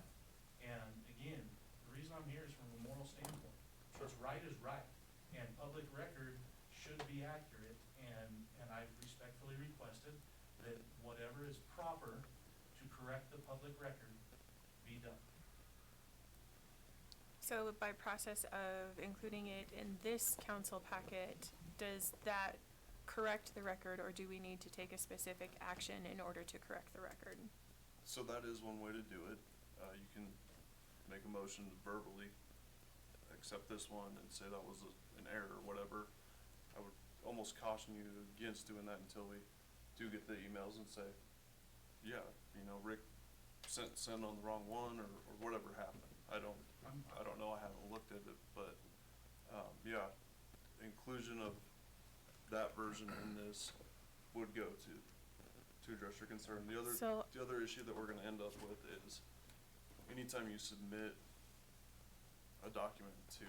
Speaker 14: And again, the reason I'm here is from a moral standpoint. What's right is right, and public record should be accurate, and I've respectfully requested that whatever is proper to correct the public record be done.
Speaker 2: so by process of including it in this council packet, does that correct the record, or do we need to take a specific action in order to correct the record?
Speaker 3: so that is one way to do it. You can make a motion to verbally accept this one and say that was an error or whatever. I would almost caution you against doing that until we do get the emails and say, yeah, you know, Rick sent on the wrong one, or whatever happened. I don't know, I haven't looked at it, but, yeah, inclusion of that version in this would go to address your concern. The
Speaker 2: So-
Speaker 3: other issue that we're gonna end up with is, anytime you submit a document to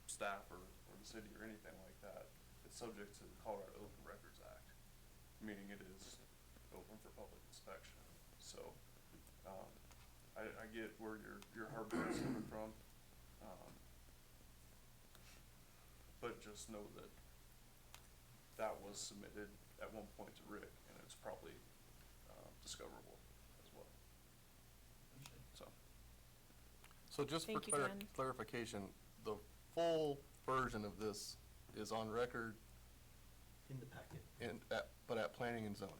Speaker 3: staff or the city or anything like that, it's subject to the Colorado Open Records Act, meaning it is open for public inspection. So, I get where your heartburn is coming from, but just know that that was submitted at one point to Rick, and it's probably, discoverable as well, so.
Speaker 11: So just for
Speaker 2: Thank you, Dan.
Speaker 11: clarification, the full version of this is on record
Speaker 4: In the packet,
Speaker 11: but at planning and zoning,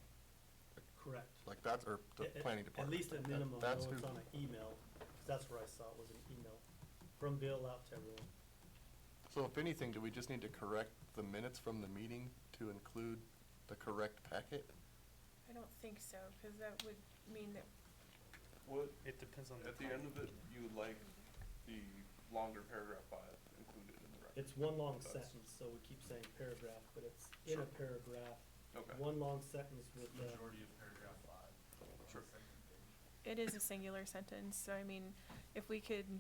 Speaker 4: correct.
Speaker 11: like that's, or the planning
Speaker 4: At
Speaker 11: department.
Speaker 4: least at
Speaker 11: That-
Speaker 4: minimum, I
Speaker 11: that's
Speaker 4: know it's
Speaker 11: who-
Speaker 4: on an email, 'cause that's where I saw it, was an email from Bill out to everyone.
Speaker 11: So if anything, do we just need to correct the minutes from the meeting to include the correct packet?
Speaker 2: I don't think so, because that would mean that,
Speaker 3: What,
Speaker 10: It depends on the.
Speaker 3: at the end of it, you would like the longer paragraph 5 included in the record?
Speaker 4: It's one long
Speaker 3: That's-
Speaker 4: sentence, so we keep saying paragraph, but it's in a
Speaker 3: Sure.
Speaker 4: paragraph,
Speaker 3: Okay.
Speaker 4: one long sentence with,
Speaker 14: Majority of paragraph 5.
Speaker 3: Sure.
Speaker 14: On the second page.
Speaker 2: it is a singular sentence, so I mean, if we could,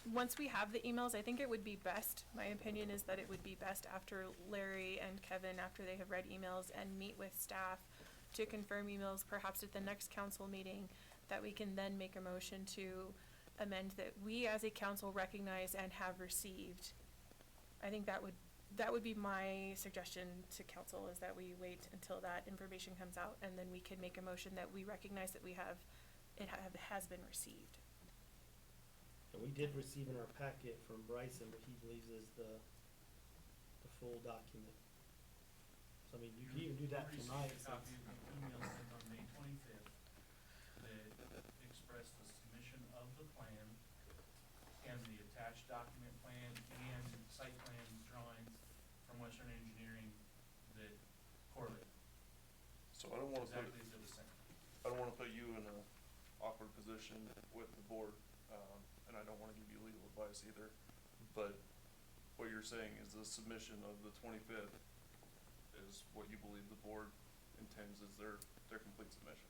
Speaker 2: once we have the emails, I think it would be best, my opinion is that it would be best after Larry and Kevin, after they have read emails and meet with staff to confirm emails, perhaps at the next council meeting, that we can then make a motion to amend that we as a council recognize and have received. I think that would be my suggestion to council, is that we wait until that information comes out, and then we can make a motion that we recognize that has been received.
Speaker 4: and we did receive in our packet from Bryson what he believes is the full document. So I mean, you can even do that
Speaker 14: You
Speaker 4: tonight,
Speaker 14: received a copy
Speaker 4: since,
Speaker 14: of the email sent on May 25th that expressed the submission of the plan and the attached document plan and site plan drawings from Western Engineering that correlate
Speaker 3: So I don't wanna put,
Speaker 14: exactly as it was sent.
Speaker 3: I don't wanna put you in a awkward position with the board, and I don't wanna give you legal advice either, but what you're saying is the submission of the 25th is what you believe the board intends is their complete submission.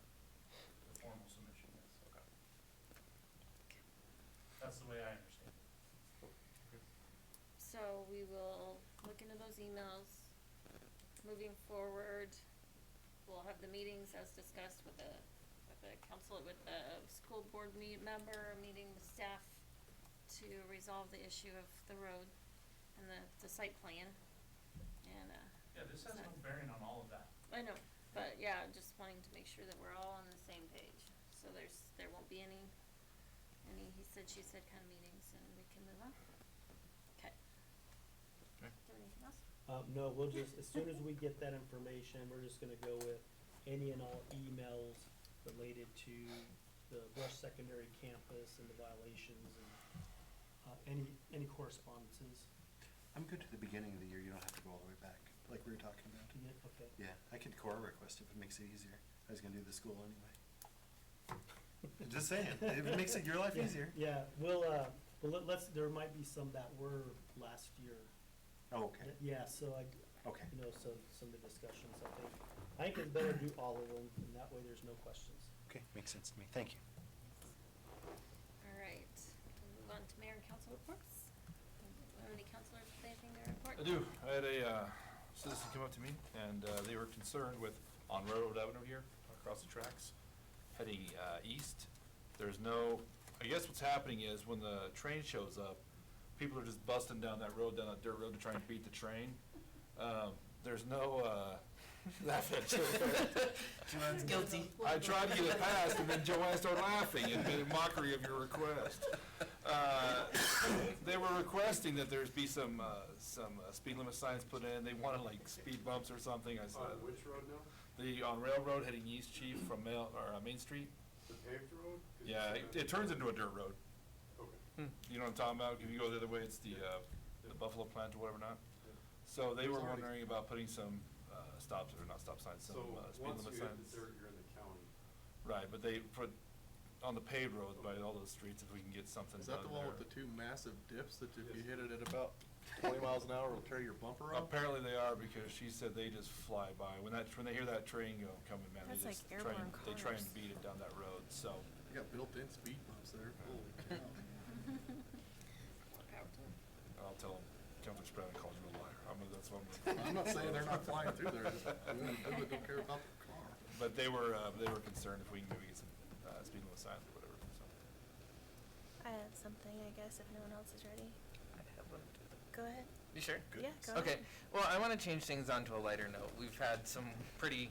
Speaker 14: The formal submission, yes, okay. That's the way I understand it.
Speaker 1: So we will look into those emails. Moving forward, we'll have the meetings as discussed with the council, with the school board member, meeting with staff to resolve the issue of the road and the site plan. And,
Speaker 14: Yeah, this has no bearing on all of that.
Speaker 1: I know, but yeah, just wanting to make sure that we're all on the same page. So there won't be any he said, she said kind of meetings, and we can move on. Okay.
Speaker 8: Okay.
Speaker 1: Is there anything else?
Speaker 4: No, we'll just, as soon as we get that information, we're just gonna go with any and all emails related to the Brush Secondary Campus and the violations and, any correspondences.
Speaker 10: I'm good to the beginning of the year, you don't have to go all the way back, like we were talking about.
Speaker 4: Yeah, okay.
Speaker 10: Yeah, I could core request if it makes it easier. I was gonna do the school anyway. Just saying, if it makes your life
Speaker 4: Yeah,
Speaker 10: easier.
Speaker 4: Yeah, let's, there might be some that were last year.
Speaker 10: Oh, okay,
Speaker 4: Yeah, so
Speaker 10: okay.
Speaker 4: some of the discussions, I think it's better to do all of them, and that way there's no questions.
Speaker 10: Okay, makes sense to me, thank you.
Speaker 1: All right, we'll move on to mayor and council reports. Any councilors with anything to report?
Speaker 15: I do. I had a citizen come up to me, and they were concerned with, on Railroad Avenue here, across the tracks, heading east. There's no, I guess what's happening is when the train shows up, people are just busting down that road, down that dirt road to try and beat the train. There's no, laugh at Joanne's
Speaker 8: guilty.
Speaker 15: I tried to get it passed, and then Joanne started laughing and made a mockery of your request. They were requesting that there's be some speed limit signs put in. They wanted like speed bumps or something. I said.
Speaker 13: On which road now?
Speaker 15: On Railroad heading east, Chief, from Main Street.
Speaker 13: The paved road?
Speaker 15: Yeah, it turns into a dirt road.
Speaker 13: Okay.
Speaker 15: You know what I'm talking about? If you go the other way, it's the Buffalo plant or whatever not. So they were wondering about putting some stops, or not stop signs, some speed limit signs.
Speaker 13: you're in the county.
Speaker 15: Right, but they put on the paved roads by all those streets, if we can get something
Speaker 11: Is
Speaker 15: done
Speaker 11: that the one
Speaker 15: there.
Speaker 11: with the two massive dips that if you hit it at about 20 miles an hour, it'll tear your bumper off?
Speaker 15: Apparently they are, because she said they just fly by. When they hear that train coming, man,
Speaker 2: That's
Speaker 15: they
Speaker 2: like
Speaker 15: just try and,
Speaker 2: airborne
Speaker 15: they try and
Speaker 2: cars.
Speaker 15: beat it down that road, so.
Speaker 11: You got built-in speed bumps there. Holy cow.
Speaker 15: I'll tell them, Councilor Spread calls you a liar. That's what I'm
Speaker 11: I'm not saying they're not flying through there, just doing it, don't care about the car.
Speaker 15: But they were concerned if we can maybe get some speed limit signs or whatever, so.
Speaker 2: I have something, I guess, if no one else is ready.
Speaker 8: I have one.
Speaker 2: Go ahead.
Speaker 8: You sure?
Speaker 2: Yeah, go
Speaker 8: Okay,
Speaker 2: ahead.
Speaker 8: well, I wanna change things onto a lighter note. We've had some pretty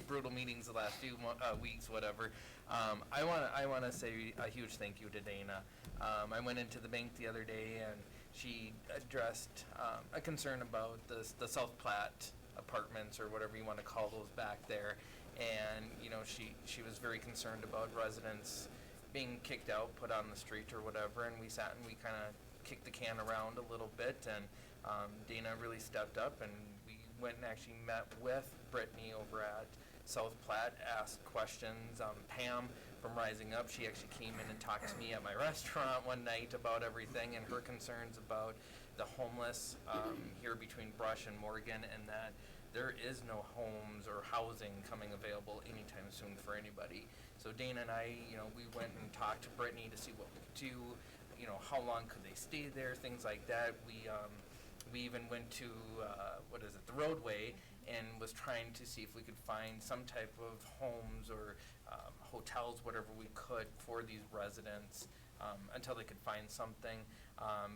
Speaker 8: brutal meetings the last few weeks, whatever. I wanna say a huge thank you to Dana. I went into the bank the other day and she addressed a concern about the South Platte apartments, or whatever you wanna call those back there. And, she was very concerned about residents being kicked out, put on the street or whatever, and we sat and we kinda kicked the can around a little bit, and Dana really stepped up, and we went and actually met with Brittany over at South Platte, asked questions. Pam from Rising Up, she actually came in and talked to me at my restaurant one night about everything and her concerns about the homeless here between Brush and Morgan, and that there is no homes or housing coming available anytime soon for anybody. So Dana and I, we went and talked to Brittany to see what we could do, how long could they stay there, things like that. We even went to, the roadway, and was trying to see if we could find some type of homes or hotels, whatever we could for these residents until they could find something.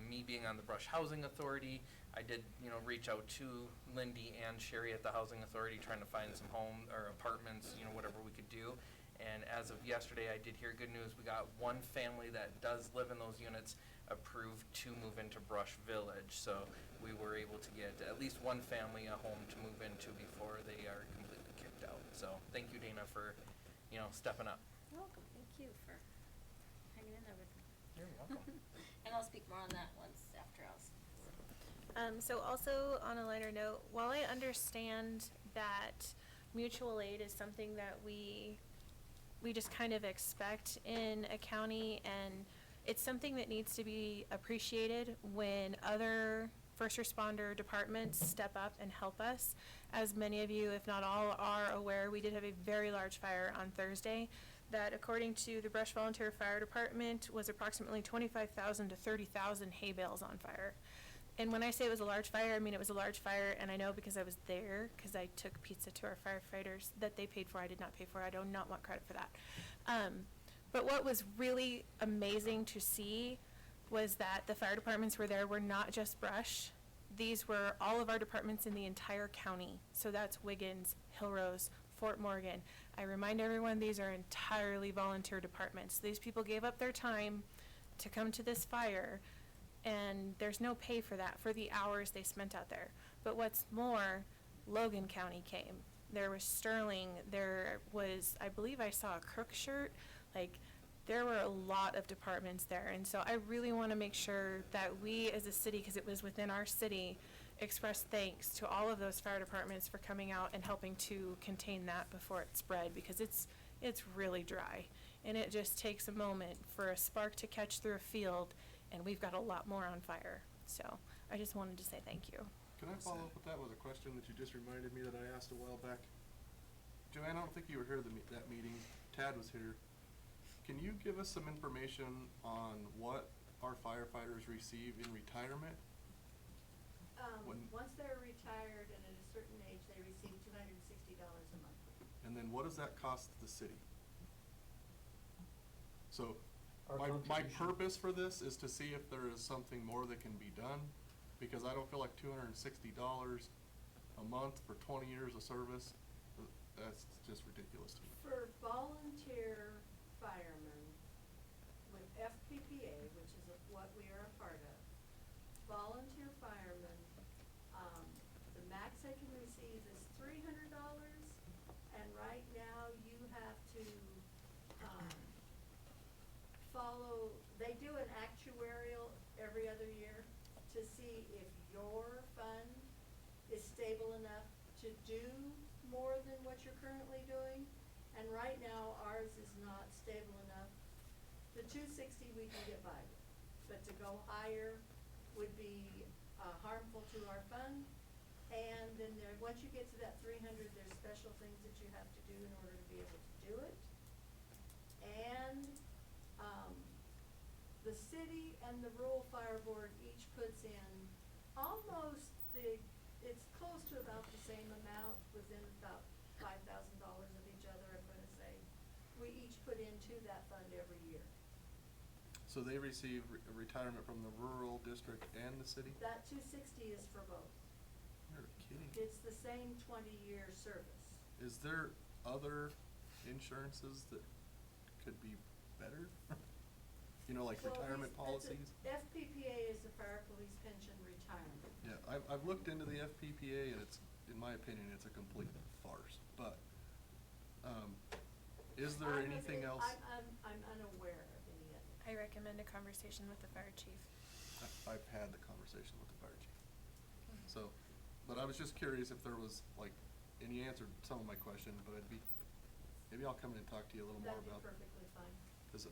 Speaker 8: Me being on the Brush Housing Authority, I did, reach out to Lindy and Sherry at the Housing Authority, trying to find some home or apartments, whatever we could do. And as of yesterday, I did hear good news. We got one family that does live in those units approved to move into Brush Village. So we were able to get at least one family a home to move into before they are completely kicked out. So thank you, Dana, for, stepping up.
Speaker 1: You're welcome. Thank you for hanging in there with me.
Speaker 8: You're welcome.
Speaker 1: And I'll speak more on that once after else.
Speaker 2: So also on a lighter note, while I understand that mutual aid is something that we just kind of expect in a county, and it's something that needs to be appreciated when other first responder departments step up and help us. As many of you, if not all, are aware, we did have a very large fire on Thursday that, according to the Brush Volunteer Fire Department, was approximately 25,000 to 30,000 hay bales on fire. And when I say it was a large fire, I mean it was a large fire, and I know because I was there, because I took pizza to our firefighters that they paid for. I did not pay for. I do not want credit for that. But what was really amazing to see was that the fire departments were not just Brush. These were all of our departments in the entire county. So that's Wiggins, Hillrose, Fort Morgan. I remind everyone these are entirely volunteer departments. These people gave up their time to come to this fire, and there's no pay for that, for the hours they spent out there. But what's more, Logan County came. There was Sterling, there was, I believe I saw a Crook shirt, like, there were a lot of departments there. And so I really want to make sure that we as a city, because it was within our city, express thanks to all of those fire departments for coming out and helping to contain that before it spread, because it's really dry. And it just takes a moment for a spark to catch through a field, and we've got a lot more on fire. So I just wanted to say thank you.
Speaker 11: Can I follow up with that with a question that you just reminded me that I asked a while back? Joanne, I don't think you were here that meeting. Tad was here. Can you give us some information on what our firefighters receive in retirement?
Speaker 9: Once they're retired and at a certain age, they receive $260 a month.
Speaker 11: And then what does that cost the city? So,
Speaker 4: Our
Speaker 11: my
Speaker 4: contribution.
Speaker 11: purpose for this is to see if there is something more that can be done, because I don't feel like $260 a month for 20 years of service, that's just ridiculous to me.
Speaker 9: For volunteer firemen with FPPA, which is what we are a part of, volunteer firemen, the max they can receive is $300, and right now you have to, follow, they do an actuarial every other year to see if your fund is stable enough to do more than what you're currently doing. And right now, ours is not stable enough. The $260 we can get by with, but to go higher would be harmful to our fund. And then there, once you get to that $300, there's special things that you have to do in order to be able to do it. And the city and the rural fire board each puts in almost it's close to about the same amount, within about $5,000 of each other, I'm gonna say. We each put into that fund every year.
Speaker 11: So they receive retirement from the rural district and the city?
Speaker 9: That $260 is for both.
Speaker 11: You're kidding.
Speaker 9: It's the same 20-year service.
Speaker 11: Is there other insurances that could be better? You know, like
Speaker 9: Well,
Speaker 11: retirement
Speaker 9: that's
Speaker 11: policies?
Speaker 9: FPPA is the Fire Police Pension Retirement.
Speaker 11: Yeah, I've looked into the FPPA, and it's, in my opinion, it's a complete farce, but, is there anything else?
Speaker 9: I'm unaware of any of it.
Speaker 2: I recommend a conversation with the fire chief.
Speaker 11: I've had the conversation with the fire chief. So, but I was just curious if there was, like, and you answered some of my question, but maybe I'll come in and talk to you a little more about.
Speaker 9: That'd be perfectly fine.
Speaker 11: Cause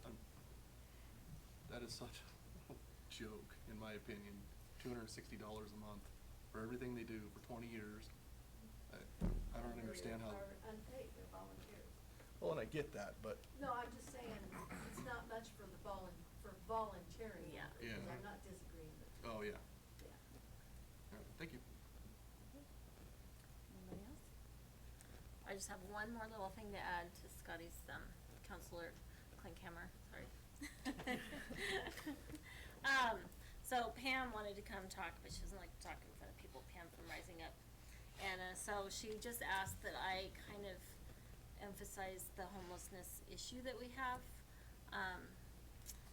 Speaker 11: that is such a joke, in my opinion, $260 a month for everything they do for 20 years. I don't understand how.
Speaker 9: They're unpaid, they're volunteers.
Speaker 11: Well, and I get that, but.
Speaker 9: No, I'm just saying, it's not much for the for volunteering.
Speaker 1: Yeah.
Speaker 11: Yeah.
Speaker 9: I'm not disagreeing with you.
Speaker 11: Oh, yeah.
Speaker 9: Yeah.
Speaker 11: All right, thank you.
Speaker 1: Anybody else? I just have one more little thing to add to Scotty's, Counselor Klinkhammer, sorry. So Pam wanted to come talk, but she doesn't like to talk in front of people, Pam from Rising Up. And, so she just asked that I kind of emphasize the homelessness issue that we have.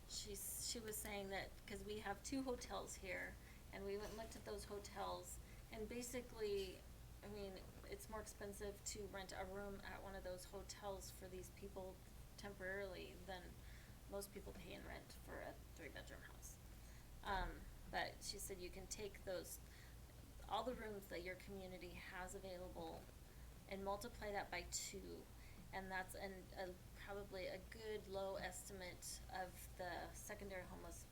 Speaker 1: She was saying that, cause we have 2 hotels here, and we went and looked at those hotels, and basically, I mean, it's more expensive to rent a room at one of those hotels for these people temporarily than most people pay in rent for a 3-bedroom house. But she said you can take all the rooms that your community has available and multiply that by 2, and that's probably a good low estimate of the secondary homeless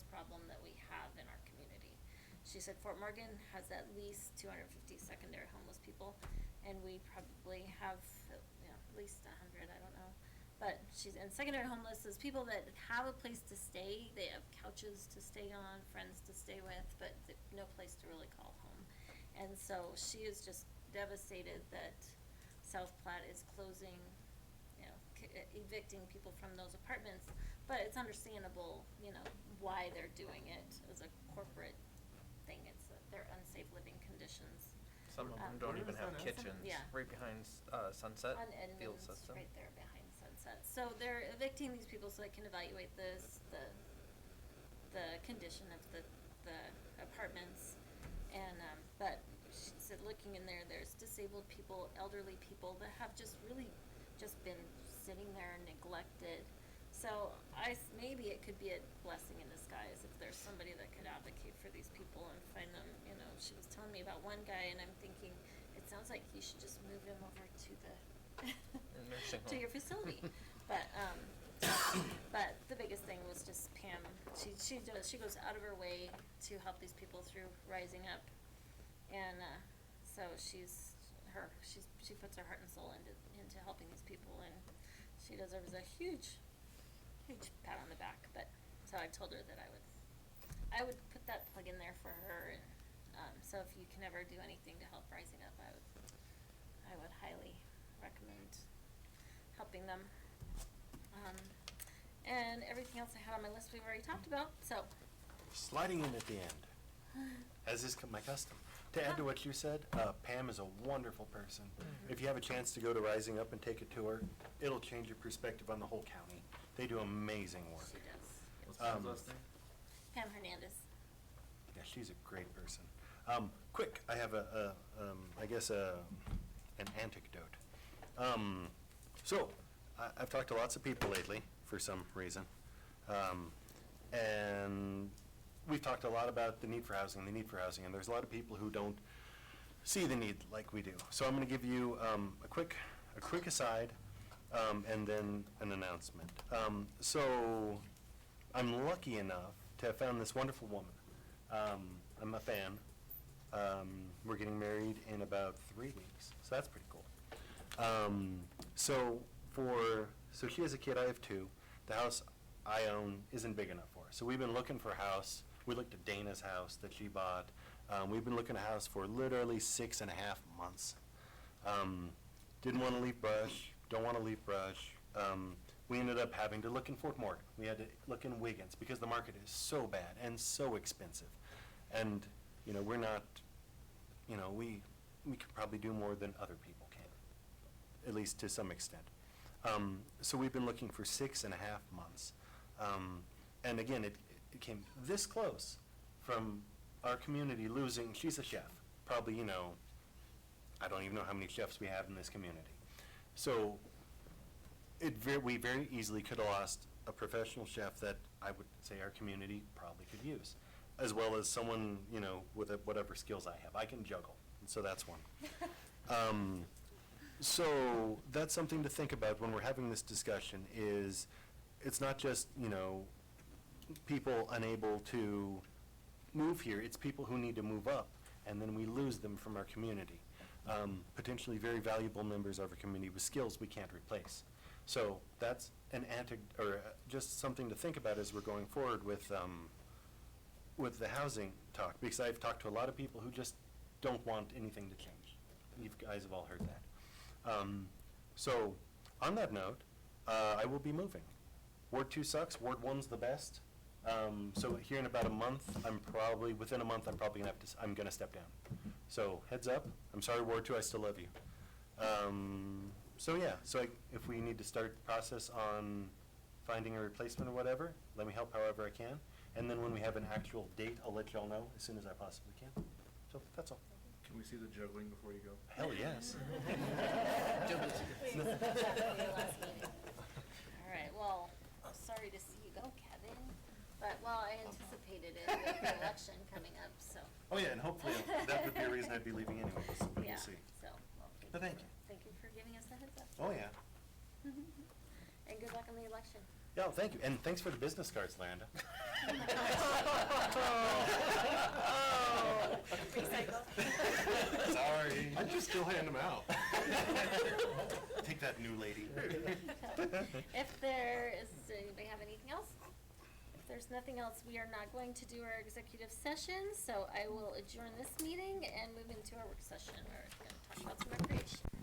Speaker 1: problem that we have in our community. she said Fort Morgan has at least 250 secondary homeless people, and we probably have, at least 100, I don't know. But and secondary homeless is people that have a place to stay, they have couches to stay on, friends to stay with, but no place to really call home. And so she is just devastated that South Platte is closing, evicting people from those apartments. But it's understandable, why they're doing it as a corporate thing. They're unsafe living conditions.
Speaker 8: Some of them don't even have kitchens,
Speaker 1: yeah.
Speaker 8: right behind, Sunset
Speaker 1: On
Speaker 8: Field
Speaker 1: Edmonds,
Speaker 8: System.
Speaker 1: right there behind Sunset. So they're evicting these people so they can evaluate the condition of the apartments. And, but she said looking in there, there's disabled people, elderly people that have just really just been sitting there neglected. So maybe it could be a blessing in disguise if there's somebody that could advocate for these people and find them, she was telling me about one guy and I'm thinking, it sounds like you should just move him over to the
Speaker 8: Nursing
Speaker 1: to
Speaker 8: home.
Speaker 1: your facility. But the biggest thing was just Pam, she goes out of her way to help these people through rising up. And so she puts her heart and soul into helping these people, and she deserves a huge pat on the back. But so I told her that I would put that plug in there for her, and so if you can ever do anything to help Rising Up, I would highly recommend helping them. And everything else I had on my list we've already talked about, so.
Speaker 10: Sliding in at the end, as is my custom. To add to what you said, Pam is a wonderful person. If you have a chance to go to Rising Up and take a tour, it'll change your perspective on the whole county. They do amazing work.
Speaker 1: She does.
Speaker 15: What's Pam's last name?
Speaker 1: Pam Hernandez.
Speaker 10: Yeah, she's a great person. Quick, I have an anecdote. So, I've talked to lots of people lately, for some reason. And we've talked a lot about the need for housing, and there's a lot of people who don't see the need like we do. So I'm gonna give you, a quick aside, and then an announcement. So, I'm lucky enough to have found this wonderful woman. I'm a fan. We're getting married in about 3 weeks, so that's pretty cool. So she has a kid, I have two. The house I own isn't big enough for her. So we've been looking for a house. We looked at Dana's house that she bought. We've been looking at a house for literally 6.5 months. Didn't want to leave Brush, don't want to leave Brush. We ended up having to look in Fort Morgan. We had to look in Wiggins because the market is so bad and so expensive. And, we're not, we could probably do more than other people can, at least to some extent. So we've been looking for 6.5 months. And again, it came this close from our community losing, she's a chef, probably, I don't even know how many chefs we have in this community. So we very easily could have lost a professional chef that I would say our community probably could use, as well as someone, with whatever skills I have. I can juggle, and so that's one. So that's something to think about when we're having this discussion is it's not just, people unable to move here, it's people who need to move up, and then we lose them from our community. Potentially very valuable members of our community with skills we can't replace. So that's just something to think about as we're going forward with the housing talk, because I've talked to a lot of people who just don't want anything to change. You guys have all heard that. So on that note, I will be moving. Ward 2 sucks, Ward 1's the best. So here in about a month, within a month, I'm gonna step down. So heads up, I'm sorry Ward 2, I still love you. If we need to start the process on finding a replacement or whatever, let me help however I can. And then when we have an actual date, I'll let y'all know as soon as I possibly can. So that's all.
Speaker 11: Can we see the juggling before you go?
Speaker 10: Hell yes.
Speaker 1: All right, well, sorry to see you go, Kevin, but, I anticipated it with the election coming up, so.
Speaker 10: Oh yeah, and hopefully that would be a reason I'd be leaving anyway, so we'll
Speaker 1: Yeah,
Speaker 10: see.
Speaker 1: so,
Speaker 10: But thank you.
Speaker 1: Thank you for giving us the heads up.
Speaker 10: Oh yeah.
Speaker 1: And good luck on the election.
Speaker 10: Yeah, thank you, and thanks for the business cards, Landa. Sorry.
Speaker 11: I'd just still hand them out.
Speaker 10: Take that, new lady.
Speaker 1: If there is, does anybody have anything else? If there's nothing else, we are not going to do our executive session, so I will adjourn this meeting and move into our work session. We're gonna talk about some recreation.